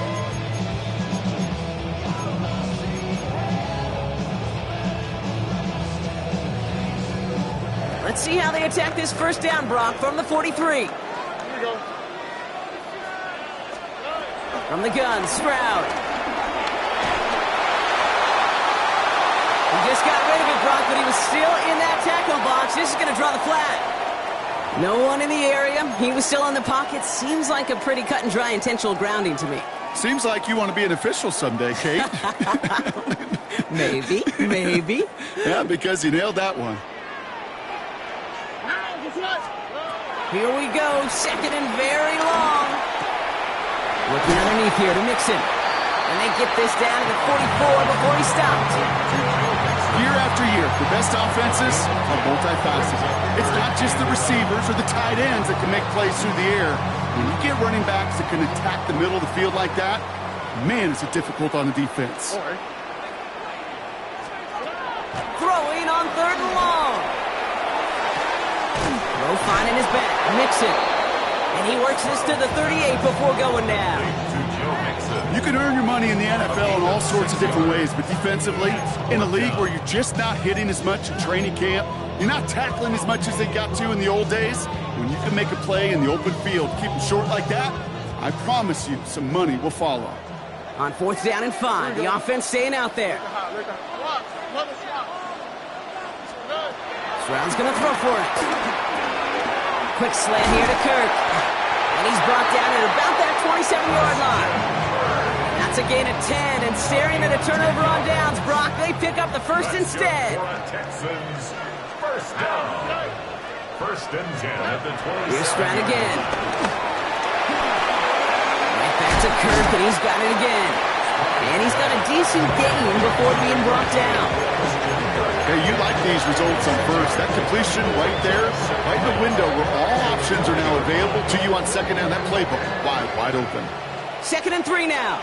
Speaker 8: Let's see how they attack this first down, Brock, from the 43. From the gun, Stroud. He just got rid of it, Brock, but he was still in that tackle box. This is going to draw the flag. No one in the area. He was still in the pocket. Seems like a pretty cut and dry intentional grounding to me.
Speaker 9: Seems like you want to be an official someday, Kate.
Speaker 8: Maybe, maybe.
Speaker 9: Yeah, because you nailed that one.
Speaker 8: Here we go, second and very long. Looking underneath here to Mixon. And they get this down to the 44 before he stopped.
Speaker 9: Year after year, the best offenses are multifaceted. It's not just the receivers or the tight ends that can make plays through the air. When you get running backs that can attack the middle of the field like that, man, is it difficult on the defense.
Speaker 8: Throwing on third and long. Low finding his back. Mixon. And he works this to the 38 before going down.
Speaker 9: You can earn your money in the NFL in all sorts of different ways, but defensively, in a league where you're just not hitting as much in training camp, you're not tackling as much as they got to in the old days, when you can make a play in the open field, keep them short like that, I promise you some money will follow.
Speaker 8: On fourth down and 5, the offense staying out there. Stroud's going to throw for it. Quick slant here to Kirk. And he's brought down at about that 27-yard line. That's a gain of 10, and staring at a turnover on downs, Brock, they pick up the first instead.
Speaker 5: Texans, first down. First and 10 at the 27.
Speaker 8: Here's Stroud again. Right back to Kirk, and he's got it again. And he's got a decent gain before being brought down.
Speaker 9: Hey, you like these results on first. That completion right there, right in the window where all options are now available to you on second down. That playbook wide open.
Speaker 8: Second and 3 now.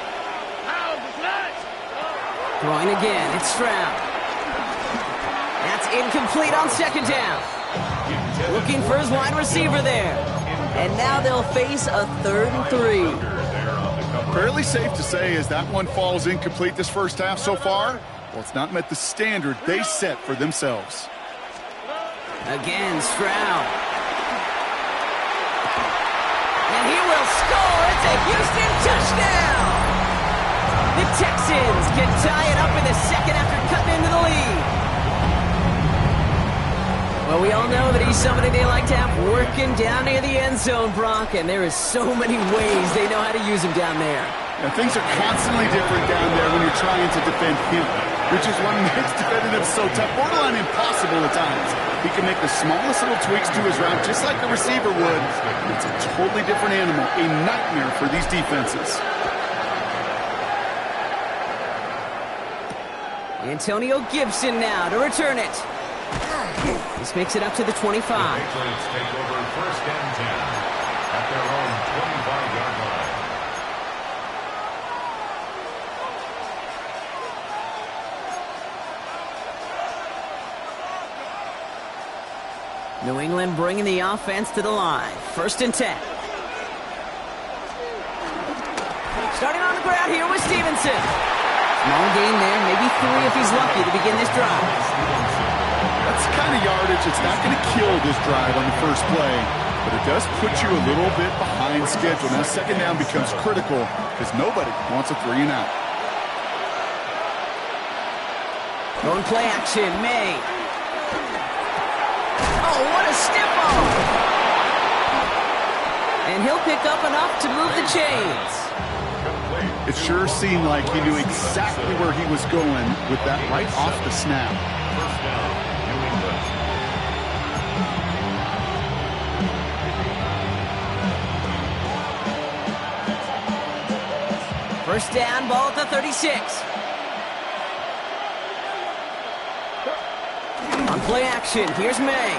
Speaker 8: Throwing again, it's Stroud. That's incomplete on second down. Looking for his wide receiver there. And now they'll face a 3rd and 3.
Speaker 9: Fairly safe to say as that one falls incomplete this first half so far, well, it's not met the standard they set for themselves.
Speaker 8: Again, Stroud. And he will score. It's a Houston touchdown. The Texans can tie it up in the second after cutting into the lead. Well, we all know that he's somebody they like to have working down near the end zone, Brock, and there is so many ways they know how to use him down there.
Speaker 9: And things are constantly different down there when you're trying to defend him, which is what makes defending him so tough, borderline impossible at times. He can make the smallest little tweaks to his route, just like a receiver would. It's a totally different animal, a nightmare for these defenses.
Speaker 8: Antonio Gibson now to return it. This makes it up to the 25.
Speaker 5: The Patriots take over first and 10 at their own 25-yard line.
Speaker 8: New England bringing the offense to the line. 1st and 10. Starting on the ground here with Stevenson. Small gain there, maybe 3 if he's lucky to begin this drive.
Speaker 9: That's the kind of yardage. It's not going to kill this drive on the first play, but it does put you a little bit behind schedule. Now 2nd down becomes critical because nobody wants a 3 and out.
Speaker 8: Going play action, May. Oh, what a step-off! And he'll pick up enough to move the chains.
Speaker 9: It sure seemed like he knew exactly where he was going with that right off the snap.
Speaker 5: First down, New England.
Speaker 8: First down, ball at the 36. On play action, here's May.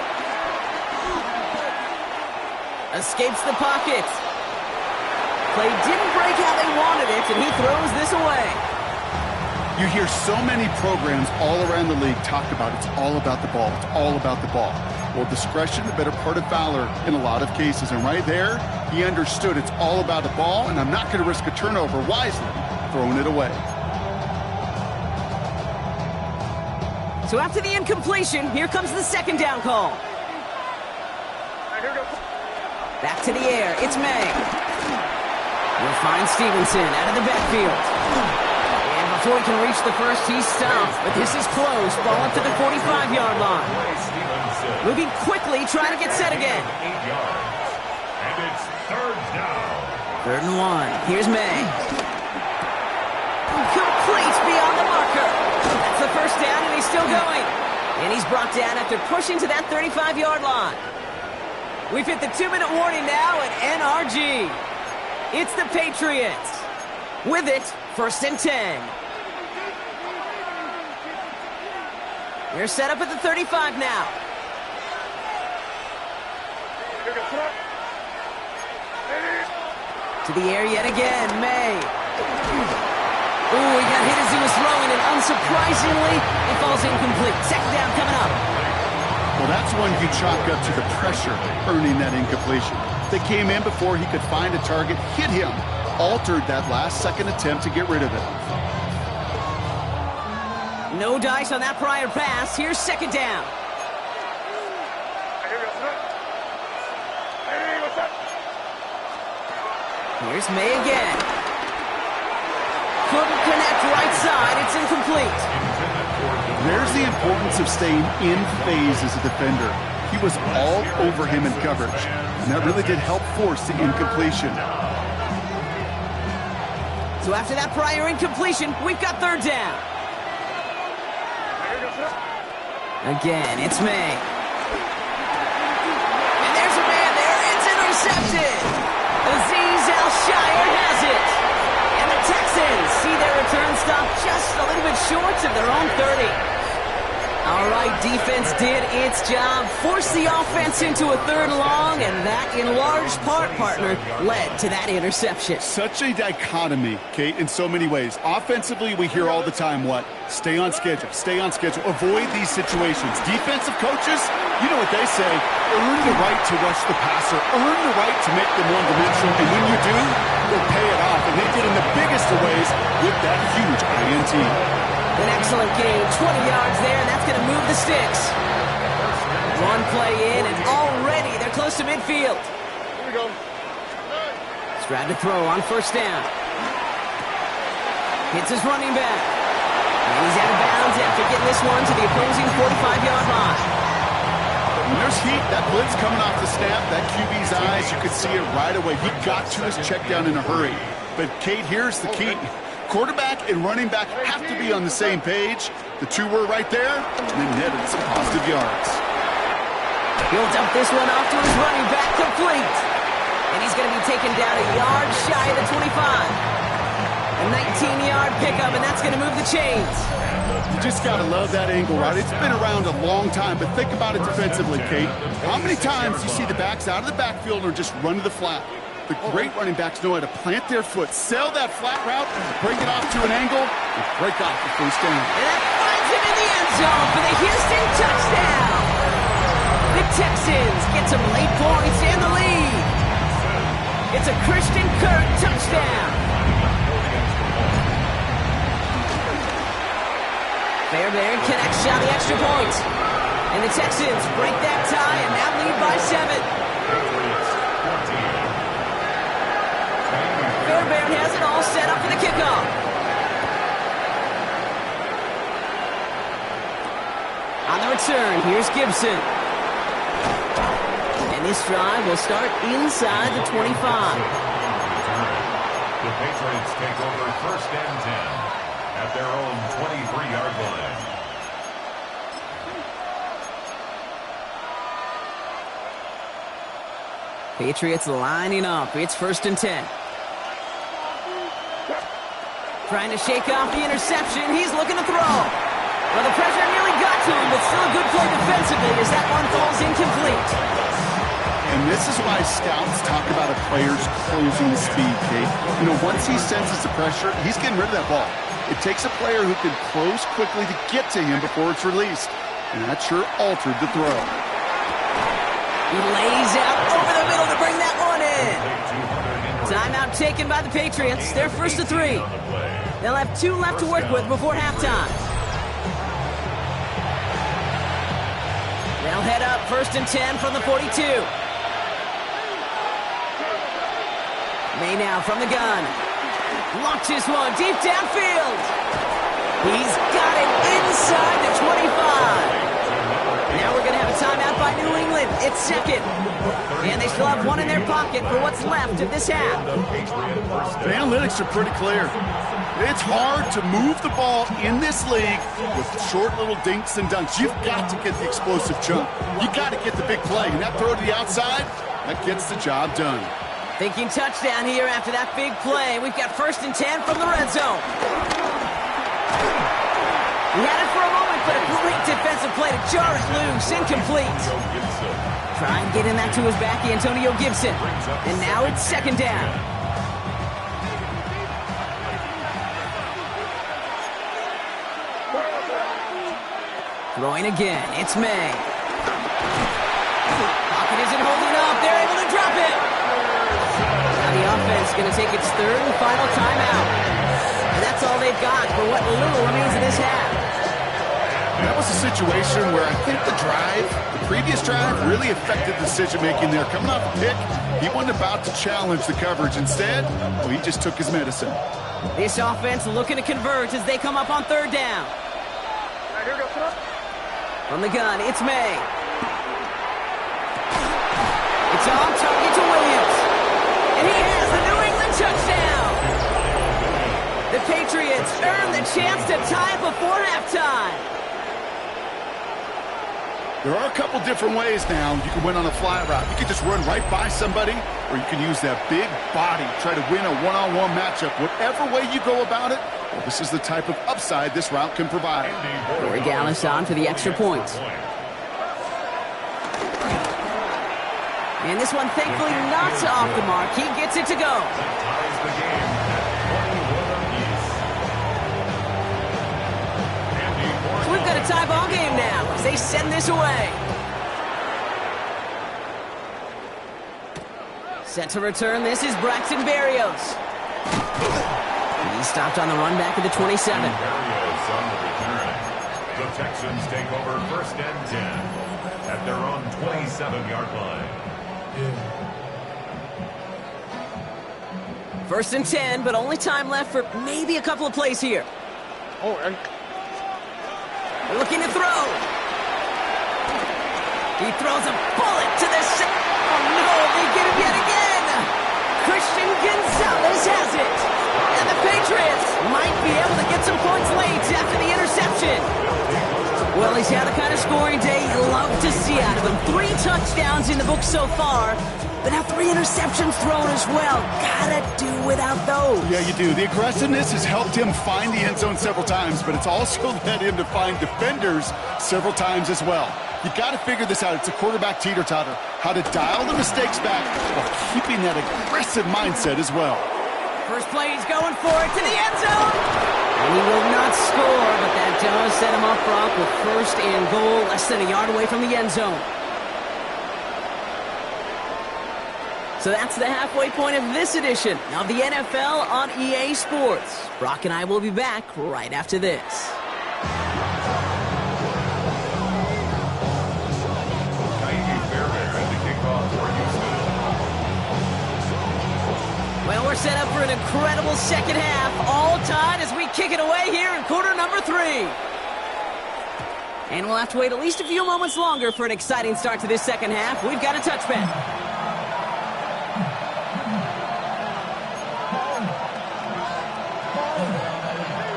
Speaker 8: Escapes the pocket. Play didn't break how they wanted it, and he throws this away.
Speaker 9: You hear so many programs all around the league talk about it's all about the ball. It's all about the ball. Well, discretion, the better part of valor in a lot of cases. And right there, he understood it's all about the ball, and I'm not going to risk a turnover wisely, throwing it away.
Speaker 8: So after the incompletion, here comes the 2nd down call. Back to the air, it's May. We'll find Stevenson out of the backfield. And before he can reach the first, he's stopped. But this is close. Ball up to the 45-yard line. Moving quickly, trying to get set again.
Speaker 5: 8 yards. And it's 3rd down.
Speaker 8: 3rd and 1. Here's May. Complete beyond the marker. That's the 1st down, and he's still going. And he's brought down after pushing to that 35-yard line. We've hit the 2-minute warning now at NRG. It's the Patriots. With it, 1st and 10. They're set up at the 35 now. To the air yet again, May. Ooh, he got hit as he was throwing, and unsurprisingly, it falls incomplete. 2nd down coming up.
Speaker 9: Well, that's one you chalk up to the pressure earning that incompletion. They came in before he could find a target, hit him, altered that last-second attempt to get rid of it.
Speaker 8: No dice on that prior pass. Here's 2nd down. Here's May again. Couldn't connect right side. It's incomplete.
Speaker 9: There's the importance of staying in phase as a defender. He was all over him in coverage, and that really did help force the incompletion.
Speaker 8: So after that prior incompletion, we've got 3rd down. Again, it's May. And there's a man there. It's intercepted. Azeez Al-Shire has it. And the Texans see their return stop just a little bit short of their own 30. All right, defense did its job, forced the offense into a 3rd and long, and that, in large part, partner, led to that interception.
Speaker 9: Such a dichotomy, Kate, in so many ways. Offensively, we hear all the time what? Stay on schedule, avoid these situations. Defensive coaches, you know what they say, earn the right to rush the passer, earn the right to make them one-dimensional, and when you do, they'll pay it off, and they did in the biggest of ways with that huge INT.
Speaker 8: An excellent gain, 20 yards there, and that's going to move the sticks. One play in, and already they're close to midfield.
Speaker 3: Here we go.
Speaker 8: Stroud to throw on 1st down. Hits his running back. And he's out of bounds after getting this one to the opposing 45-yard line.
Speaker 9: When there's heat, that blitz coming off the snap, that QB's eyes, you could see it right away. He got to his check down in a hurry. But, Kate, here's the key. Quarterback and running back have to be on the same page. The two were right there, and then netted some positive yards.
Speaker 8: He'll dump this one off to his running back, complete. And he's going to be taken down a yard shy of the 25. A 19-yard pickup, and that's going to move the chains.
Speaker 9: You just got to love that angle, right? It's been around a long time, but think about it defensively, Kate. How many times do you see the backs out of the backfield or just run to the flat? The great running backs know how to plant their foot, sell that flat route, break it off to an angle, and break off the 1st down.
Speaker 8: And that finds him in the end zone for the Houston touchdown. The Texans get some late points and the lead. It's a Christian Kirk touchdown. Fairbairn connects on the extra point. And the Texans break that tie and now lead by 7. Fairbairn has it all set up for the kickoff. On the return, here's Gibson. And this drive will start inside the 25.
Speaker 5: The Patriots take over first and 10 at their own 23-yard line.
Speaker 8: Patriots lining up. It's first and 10. Trying to shake off the interception. He's looking to throw. Well, the pressure nearly got to him, but still a good play defensively as that one falls incomplete.
Speaker 9: And this is why scouts talk about a player's closing speed, Kate. You know, once he senses the pressure, he's getting rid of that ball. It takes a player who can close quickly to get to him before it's released. And that sure altered the throw.
Speaker 8: He lays out over the middle to bring that one in. Timeout taken by the Patriots. They're first to 3. They'll have 2 left to work with before halftime. They'll head up first and 10 from the 42. May now from the gun. Launches one deep downfield. He's got it inside the 25. Now we're going to have a timeout by New England. It's second. And they still have one in their pocket for what's left of this half.
Speaker 9: The analytics are pretty clear. It's hard to move the ball in this league with short little dinks and dunks. You've got to get the explosive jump. You've got to get the big play. And that throw to the outside, that gets the job done.
Speaker 8: Thinking touchdown here after that big play. We've got first and 10 from the red zone. He had it for a moment, but a great defensive play to jar it loose. Incomplete. Try and get in that to his back, Antonio Gibson. And now it's second down. Throwing again, it's May. Pocket isn't holding up. They're able to drop it. Now the offense is going to take its third and final timeout. And that's all they've got for what little remains of this half.
Speaker 9: That was a situation where I think the previous drive, really affected the decision-making there. Coming off a pick, he wasn't about to challenge the coverage. Instead, well, he just took his medicine.
Speaker 8: This offense looking to convert as they come up on third down. From the gun, it's May. It's on target to Williams. And he has the New England touchdown. The Patriots earn the chance to tie before halftime.
Speaker 9: There are a couple different ways now. You can win on a fly route. You can just run right by somebody, or you can use that big body, try to win a one-on-one matchup. Whatever way you go about it, well, this is the type of upside this route can provide.
Speaker 8: Corey Gallis on for the extra point. And this one thankfully not off the mark. He gets it to go. So we've got a tie ball game now as they send this away. Set to return, this is Braxton Berrios. He's stopped on the run back at the 27.
Speaker 5: Berrios on the return. The Texans take over first and 10 at their own 27-yard line.
Speaker 8: First and 10, but only time left for maybe a couple of plays here. They're looking to throw. He throws a bullet to the center. Oh no, they get him yet again. Christian Gonzalez has it. And the Patriots might be able to get some points late after the interception. Well, he's had the kind of scoring day you love to see out of him. 3 touchdowns in the book so far, but now 3 interceptions thrown as well. Gotta do without those.
Speaker 9: Yeah, you do. The aggressiveness has helped him find the end zone several times, but it's also led him to find defenders several times as well. You got to figure this out. It's a quarterback teeter-totter. How to dial the mistakes back while keeping that aggressive mindset as well.
Speaker 8: First play, he's going for it to the end zone. And he will not score, but that does set him up, Brock, with first and goal, less than a yard away from the end zone. So that's the halfway point of this edition of the NFL on EA Sports. Brock and I will be back right after this. Well, we're set up for an incredible second half, all tied as we kick it away here in quarter number 3. And we'll have to wait at least a few moments longer for an exciting start to this second half. We've got a touchback.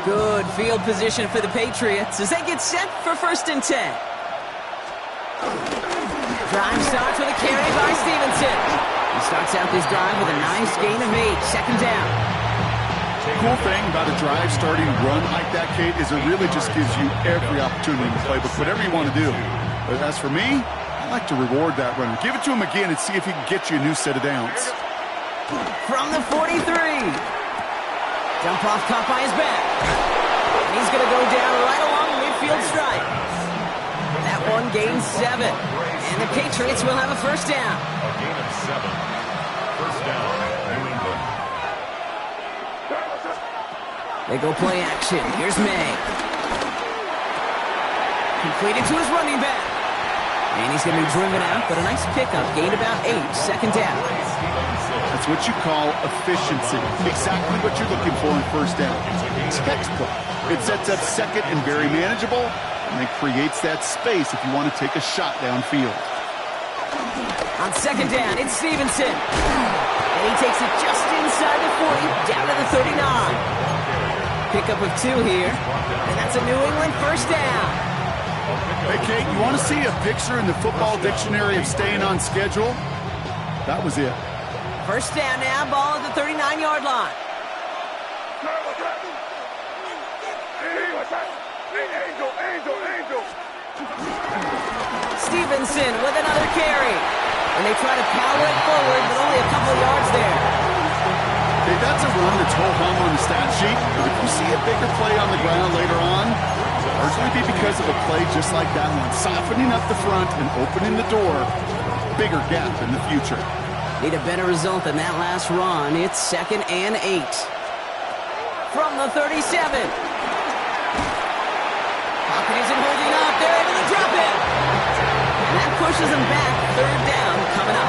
Speaker 8: Good field position for the Patriots as they get set for 1st and 10. Drive starts with a carry by Stevenson. He starts out this drive with a nice gain of 8, second down.
Speaker 9: Cool thing about a drive starting run like that, Kate, is it really just gives you every opportunity to play, but whatever you want to do. But as for me, I like to reward that runner. Give it to him again and see if he can get you a new set of downs.
Speaker 8: From the 43. Jump off caught by his back. And he's going to go down right along the midfield stripe. That one gains 7. And the Patriots will have a 1st down.
Speaker 5: A gain of 7. 1st down, New England.
Speaker 8: They go play action. Here's May. Completed to his running back. And he's going to be driven out, but a nice pickup. Gained about 8, second down.
Speaker 9: That's what you call efficiency. Exactly what you're looking for in 1st down. It's textbook. It sets up 2nd and very manageable, and it creates that space if you want to take a shot downfield.
Speaker 8: On 2nd down, it's Stevenson. And he takes it just inside the 40, down to the 39. Pickup of 2 here, and that's a New England 1st down.
Speaker 9: Hey, Kate, you want to see a picture in the football dictionary of staying on schedule? That was it.
Speaker 8: 1st down now, ball at the 39-yard line. Stevenson with another carry. And they try to power it forward, but only a couple of yards there.
Speaker 9: Hey, that's a run that's ho-hum on the stat sheet. But if you see a bigger play on the ground later on, it'll largely be because of a play just like that one, softening up the front and opening the door. Bigger gap in the future.
Speaker 8: Need a better result than that last run. It's 2nd and 8. From the 37. Pocket isn't holding up. They're able to drop it. And that pushes them back. 3rd down coming up.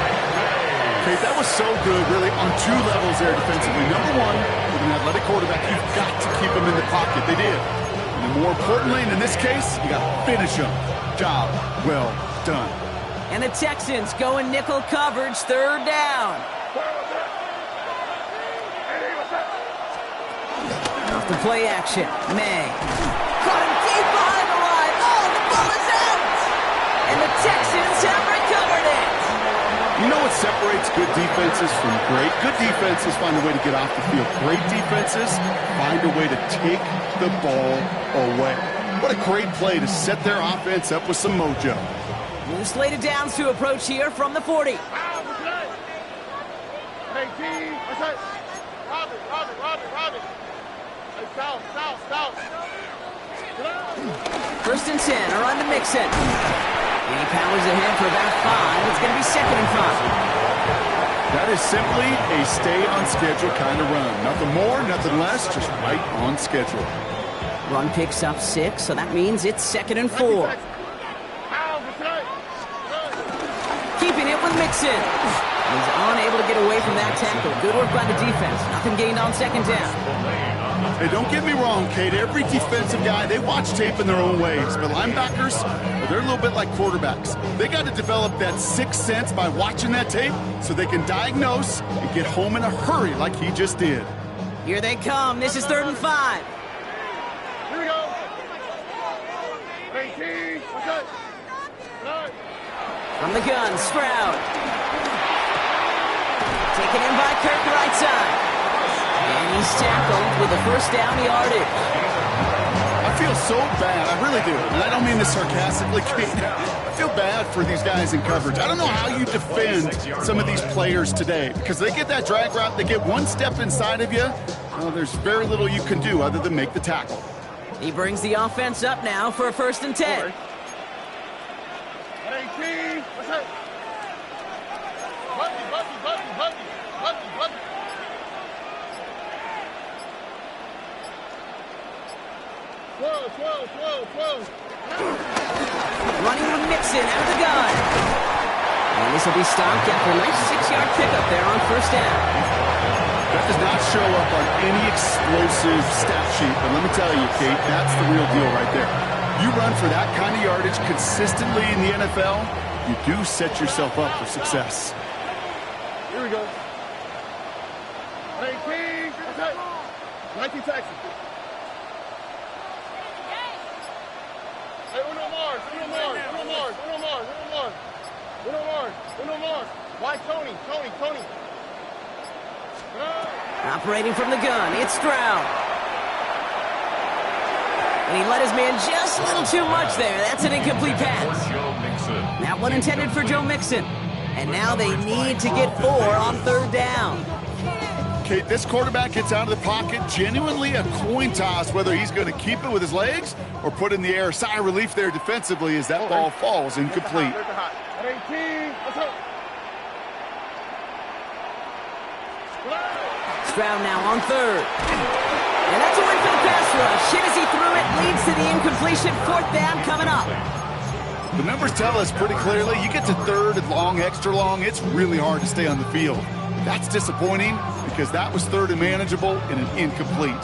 Speaker 9: Okay, that was so good, really, on 2 levels there defensively. Number 1, with an athletic quarterback, you've got to keep him in the pocket. They did. And then more importantly, and in this case, you got to finish him. Job well done.
Speaker 8: And the Texans go in nickel coverage, 3rd down. Off the play action, May. Caught him deep behind the line. Oh, the ball is out! And the Texans have recovered it.
Speaker 9: You know what separates good defenses from great? Good defenses find a way to get off the field. Great defenses find a way to take the ball away. What a great play to set their offense up with some mojo.
Speaker 8: New slate of downs to approach here from the 40.
Speaker 3: Hey, T, what's that? Robin. Hey, south.
Speaker 8: 1st and 10, a run to Mixon. And he powers ahead for about 5. It's going to be 2nd and 5.
Speaker 9: That is simply a stay-on-schedule kind of run. Nothing more, nothing less, just right on schedule.
Speaker 8: Run picks up 6, so that means it's 2nd and 4. Keeping it with Mixon. He's unable to get away from that tackle. Good work by the defense. Nothing gained on 2nd down.
Speaker 9: Hey, don't get me wrong, Kate. Every defensive guy, they watch tape in their own ways. But linebackers, well, they're a little bit like quarterbacks. They got to develop that 6th sense by watching that tape so they can diagnose and get home in a hurry like he just did.
Speaker 8: Here they come. This is 3rd and 5.
Speaker 3: Here we go. Hey, T, what's that?
Speaker 8: From the gun, Stroud. Taken in by Kirk right side. And he's tackled with a 1st down yardage.
Speaker 9: I feel so bad. I really do. And I don't mean this sarcastically, Kate. I feel bad for these guys in coverage. I don't know how you defend some of these players today because they get that drag route, they get one step inside of you. Well, there's very little you can do other than make the tackle.
Speaker 8: He brings the offense up now for a 1st and 10.
Speaker 3: Hey, T, what's that? Bucky.
Speaker 8: Running with Mixon out of the gun. And this will be stopped after a nice 6-yard pickup there on first down.
Speaker 9: That does not show up on any explosive stat sheet, but let me tell you, Kate, that's the real deal right there. You run for that kind of yardage consistently in the NFL, you do set yourself up for success.
Speaker 3: Here we go. 19 Texas. Hey, Uno Mars. Why Tony?
Speaker 8: Operating from the gun, it's Stroud. And he let his man just a little too much there. That's an incomplete pass. That one intended for Joe Mixon. And now they need to get 4 on third down.
Speaker 9: Kate, this quarterback gets out of the pocket, genuinely a coin toss whether he's going to keep it with his legs or put in the air. Sigh of relief there defensively as that ball falls incomplete.
Speaker 8: Stroud now on third. And that's a win for the pass rush. Hit as he threw it, leads to the incompletion. Fourth down coming up.
Speaker 9: The numbers tell us pretty clearly, you get to third and long, extra long, it's really hard to stay on the field. That's disappointing because that was third and manageable and an incomplete.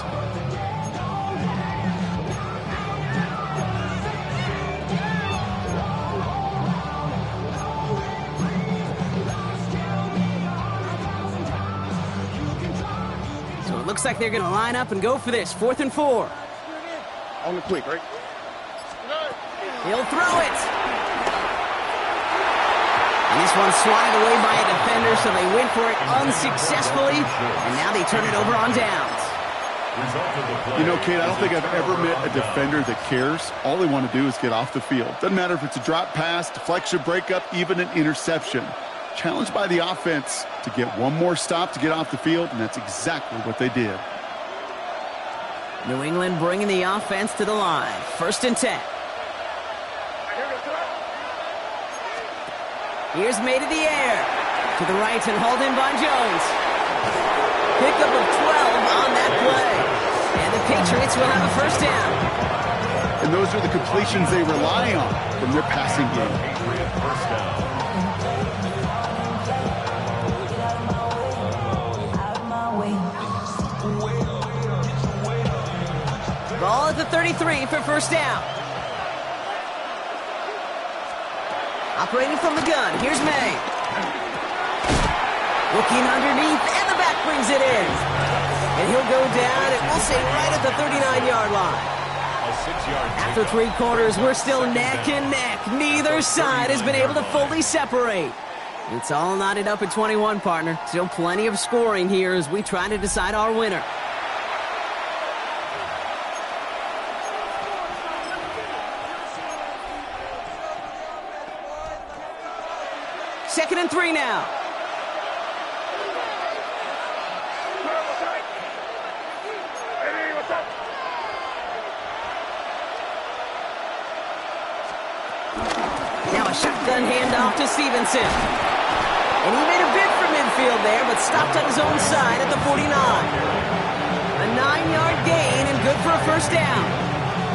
Speaker 8: So it looks like they're going to line up and go for this. 4th and 4.
Speaker 3: On the quick, right?
Speaker 8: He'll throw it. And this one's swatted away by a defender, so they went for it unsuccessfully. And now they turn it over on downs.
Speaker 9: You know, Kate, I don't think I've ever met a defender that cares. All they want to do is get off the field. Doesn't matter if it's a drop pass, deflection, breakup, even an interception. Challenged by the offense to get one more stop to get off the field, and that's exactly what they did.
Speaker 8: New England bringing the offense to the line. 1st and 10. Here's made to the air. To the right and hauled in by Jones. Pickup of 12 on that play. And the Patriots will have a first down.
Speaker 9: And those are the completions they rely on from their passing game.
Speaker 8: Ball at the 33 for first down. Operating from the gun, here's May. Looking underneath, and the back brings it in. And he'll go down, and we'll say right at the 39-yard line. After 3 quarters, we're still neck and neck. Neither side has been able to fully separate. It's all knotted up at 21, partner. Still plenty of scoring here as we try to decide our winner. Second and 3 now. Now a shotgun handoff to Stevenson. And he made a bid for midfield there, but stopped on his own side at the 49. A 9-yard gain and good for a first down.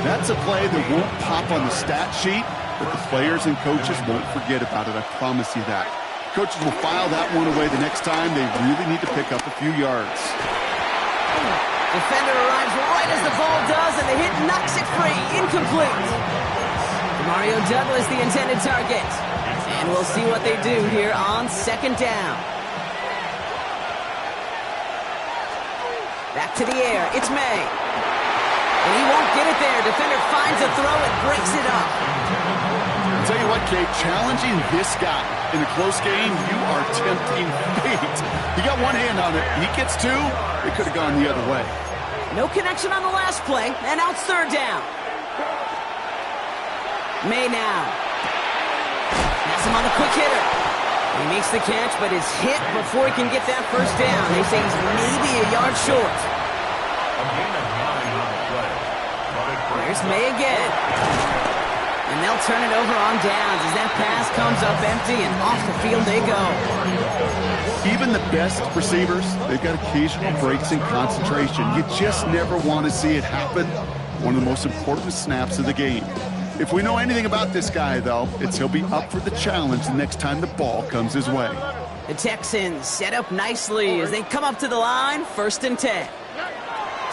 Speaker 9: That's a play that won't pop on the stat sheet, but the players and coaches won't forget about it, I promise you that. Coaches will file that one away the next time they really need to pick up a few yards.
Speaker 8: Defender arrives right as the ball does, and the hit knocks it free. Incomplete. Mario Douglas, the intended target. And we'll see what they do here on second down. Back to the air. It's May. And he won't get it there. Defender finds a throw and breaks it up.
Speaker 9: I'll tell you what, Kate, challenging this guy in a close game, you are tempting fate. He got one hand on it. He gets 2. It could have gone the other way.
Speaker 8: No connection on the last play, and out third down. May now. Has him on the quick hitter. He makes the catch, but is hit before he can get that first down. They say he's maybe a yard short. There's May again. And they'll turn it over on downs as that pass comes up empty, and off the field they go.
Speaker 9: Even the best receivers, they've got occasional breaks in concentration. You just never want to see it happen. one of the most important snaps of the game. If we know anything about this guy, though, it's he'll be up for the challenge the next time the ball comes his way.
Speaker 8: The Texans set up nicely as they come up to the line, 1st and 10.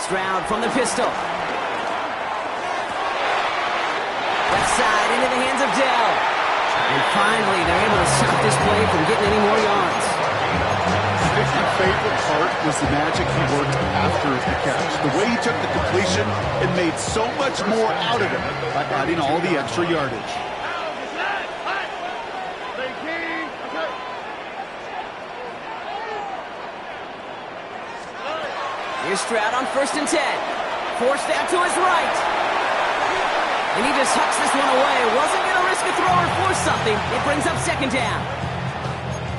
Speaker 8: Stroud from the pistol. Left side into the hands of Dell. And finally, they're able to stop this play from getting any more yards.
Speaker 9: I think my favorite part was the magic he worked after the catch. The way he took the completion and made so much more out of it by adding all the extra yardage.
Speaker 8: Here's Stroud on 1st and 10. Forced out to his right. And he just hucks this one away. Wasn't going to risk a throw or force something. It brings up 2nd down.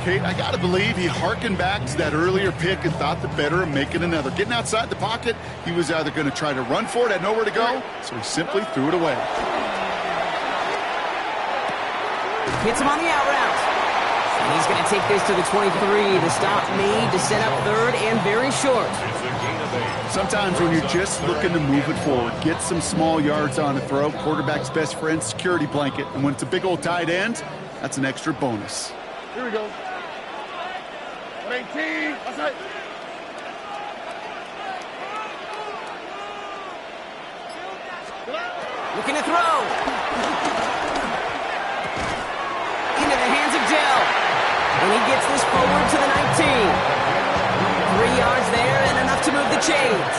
Speaker 9: Kate, I got to believe he harkened back to that earlier pick and thought the better of making another. Getting outside the pocket, he was either going to try to run for it, had nowhere to go, so he simply threw it away.
Speaker 8: Hits him on the out route. And he's going to take this to the 23. The stop made to set up 3rd and very short.
Speaker 9: Sometimes when you're just looking to move it forward, get some small yards on a throw, quarterback's best friend, security blanket. And when it's a big old tight end, that's an extra bonus.
Speaker 3: Here we go. 18, outside.
Speaker 8: Looking to throw. Into the hands of Dell. And he gets this forward to the 19. 3 yards there and enough to move the chains.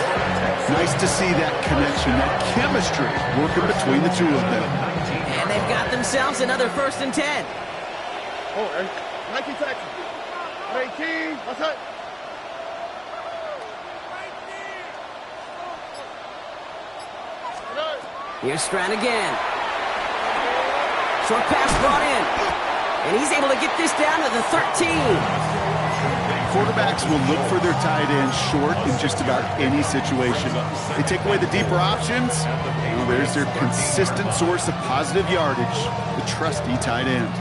Speaker 9: Nice to see that connection, that chemistry working between the two of them.
Speaker 8: And they've got themselves another 1st and 10.
Speaker 3: Oh, 19 seconds. 18, outside.
Speaker 8: Here's Stroud again. Short pass brought in. And he's able to get this down to the 13.
Speaker 9: Quarterbacks will look for their tight end short in just about any situation. They take away the deeper options. Well, there's their consistent source of positive yardage, the trusty tight end.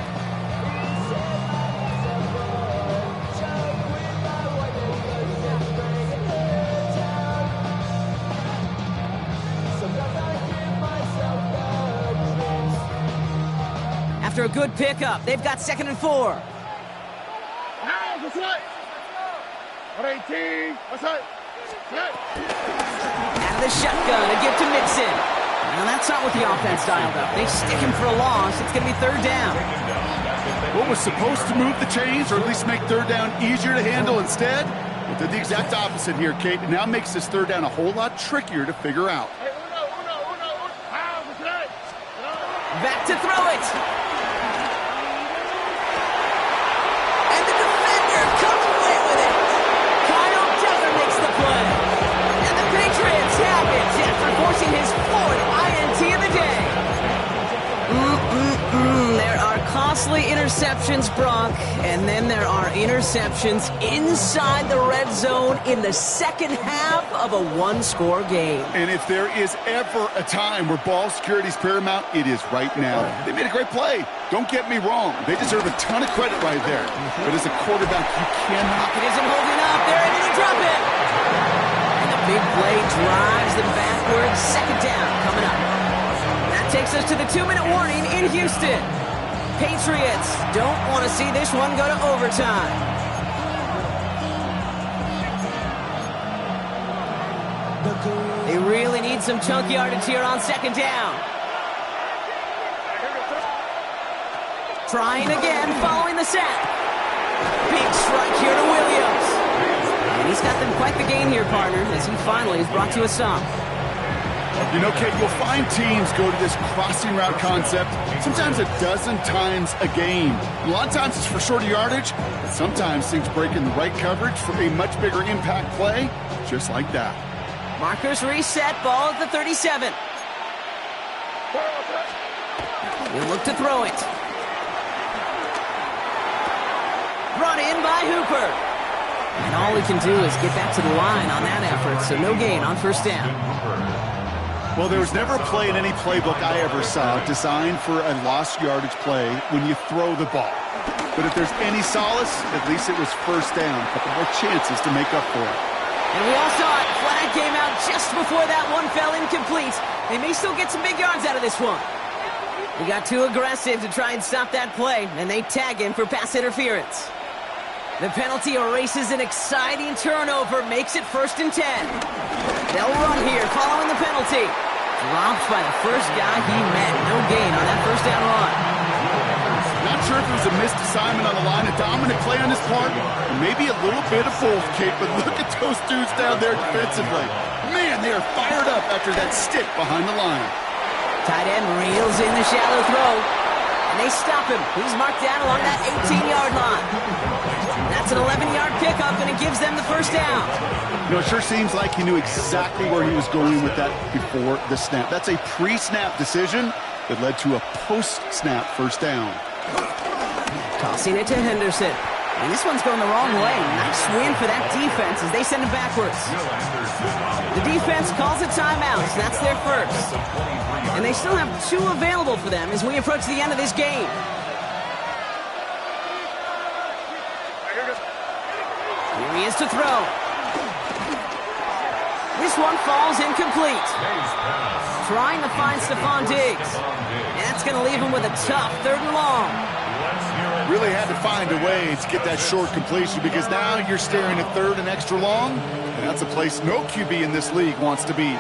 Speaker 8: After a good pickup, they've got 2nd and 4.
Speaker 3: 18, outside.
Speaker 8: Out of the shotgun, a give to Mixon. Now that's not what the offense dialed up. They stick him for a loss. It's going to be 3rd down.
Speaker 9: What was supposed to move the chains, or at least make 3rd down easier to handle instead? Well, did the exact opposite here, Kate. It now makes this 3rd down a whole lot trickier to figure out.
Speaker 8: Back to throw it. And the defender comes away with it. Kyle Duggar makes the play. And the Patriots have it after forcing his 4th INT of the day. There are costly interceptions, Brock, and then there are interceptions inside the red zone in the 2nd half of a 1-score game.
Speaker 9: And if there is ever a time where ball security is paramount, it is right now. They made a great play. Don't get me wrong. They deserve a ton of credit right there. But as a quarterback, you cannot.
Speaker 8: It isn't holding up. They're ready to drop it. And the big play drives them backwards. 2nd down coming up. That takes us to the 2-minute warning in Houston. Patriots don't want to see this one go to overtime. They really need some chunk yardage here on 2nd down. Trying again, following the sack. Big strike here to Williams. And he's got them quite the gain here, partner, as he finally is brought to a stop.
Speaker 9: You know, Kate, you'll find teams go to this crossing route concept sometimes a dozen times a game. A lot of times it's for shorter yardage, but sometimes things break in the right coverage for a much bigger impact play, just like that.
Speaker 8: Markers reset, ball at the 37. He'll look to throw it. Brought in by Hooper. And all he can do is get back to the line on that effort, so no gain on 1st down.
Speaker 9: Well, there was never a play in any playbook I ever saw designed for a lost yardage play when you throw the ball. But if there's any solace, at least it was 1st down. A couple more chances to make up for it.
Speaker 8: And we all saw it. Flag came out just before that one fell incomplete. They may still get some big yards out of this one. He got too aggressive to try and stop that play, and they tag him for pass interference. The penalty erases an exciting turnover, makes it 1st and 10. They'll run here following the penalty. Dropped by the first guy he met. No gain on that first down run.
Speaker 9: Not sure if it was a missed assignment on the line, a dominant play on his part, or maybe a little bit of both, Kate, but look at those dudes down there defensively. Man, they are fired up after that stick behind the line.
Speaker 8: Tight end reels in the shallow throw, and they stop him. He's marked down along that 18-yard line. That's an 11-yard pickup, and it gives them the first down.
Speaker 9: You know, it sure seems like he knew exactly where he was going with that before the snap. That's a pre-snap decision that led to a post-snap first down.
Speaker 8: Tossing it to Henderson. And this one's going the wrong way. Nice win for that defense as they send it backwards. The defense calls a timeout, so that's their first. And they still have 2 available for them as we approach the end of this game. Here he is to throw. This one falls incomplete. Trying to find Stephon Diggs. And that's going to leave him with a tough 3rd and long.
Speaker 9: Really had to find a way to get that short completion because now you're staring at 3rd and extra long. And that's a place no QB in this league wants to be.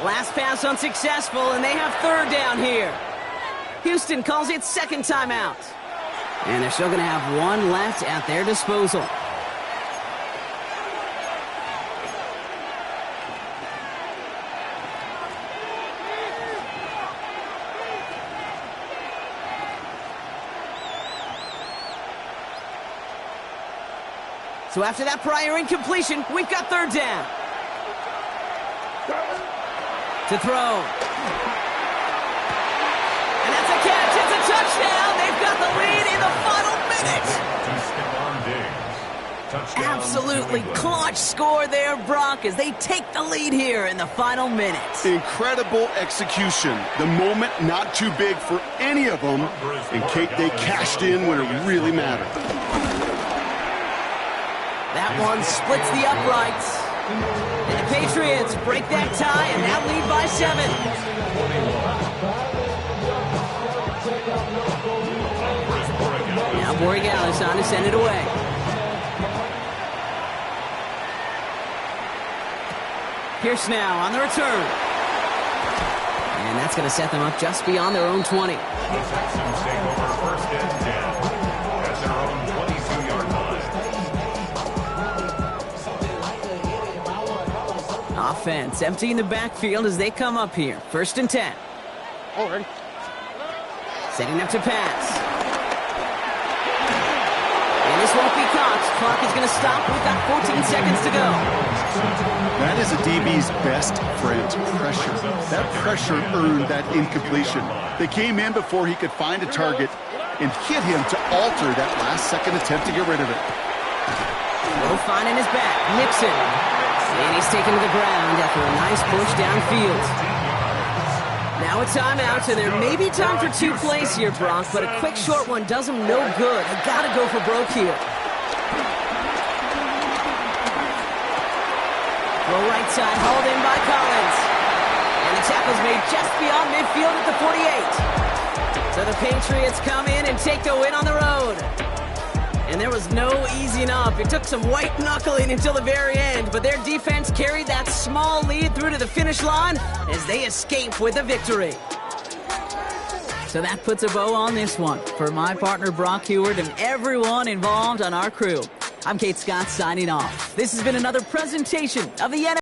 Speaker 8: Last pass unsuccessful, and they have 3rd down here. Houston calls it 2nd timeout. And they're still going to have 1 left at their disposal. So after that prior incompletion, we've got 3rd down. To throw. And that's a catch. It's a touchdown. They've got the lead in the final minute. Absolutely clutch score there, Brock, as they take the lead here in the final minute.
Speaker 9: Incredible execution. The moment not too big for any of them. And Kate, they cashed in when it really mattered.
Speaker 8: That one splits the uprights. And the Patriots break that tie and now lead by 7. Now Borregales on to send it away. Pierce now on the return. And that's going to set them up just beyond their own 20.
Speaker 5: The Texans take over 1st and 10 at their own 22-yard line.
Speaker 8: Offense emptying the backfield as they come up here. 1st and 10.
Speaker 3: Forward.
Speaker 8: Setting up to pass. And this won't be caught. Clock is going to stop. We've got 14 seconds to go.
Speaker 9: That is a DB's best friend, pressure. That pressure earned that incompletion. They came in before he could find a target and hit him to alter that last-second attempt to get rid of it.
Speaker 8: No finding his back. Nixon. And he's taken to the ground after a nice push downfield. Now a timeout, and there may be time for 2 plays here, Brock, but a quick short one does him no good. They got to go for broke here. Throw right side, hauled in by Collins. And the tackle's made just beyond midfield at the 48. So the Patriots come in and take the win on the road. And there was no easing up. It took some white knuckling until the very end, but their defense carried that small lead through to the finish line as they escape with a victory. So that puts a bow on this one. For my partner Brock Heward and everyone involved on our crew, I'm Kate Scott signing off. This has been another presentation of the NFL.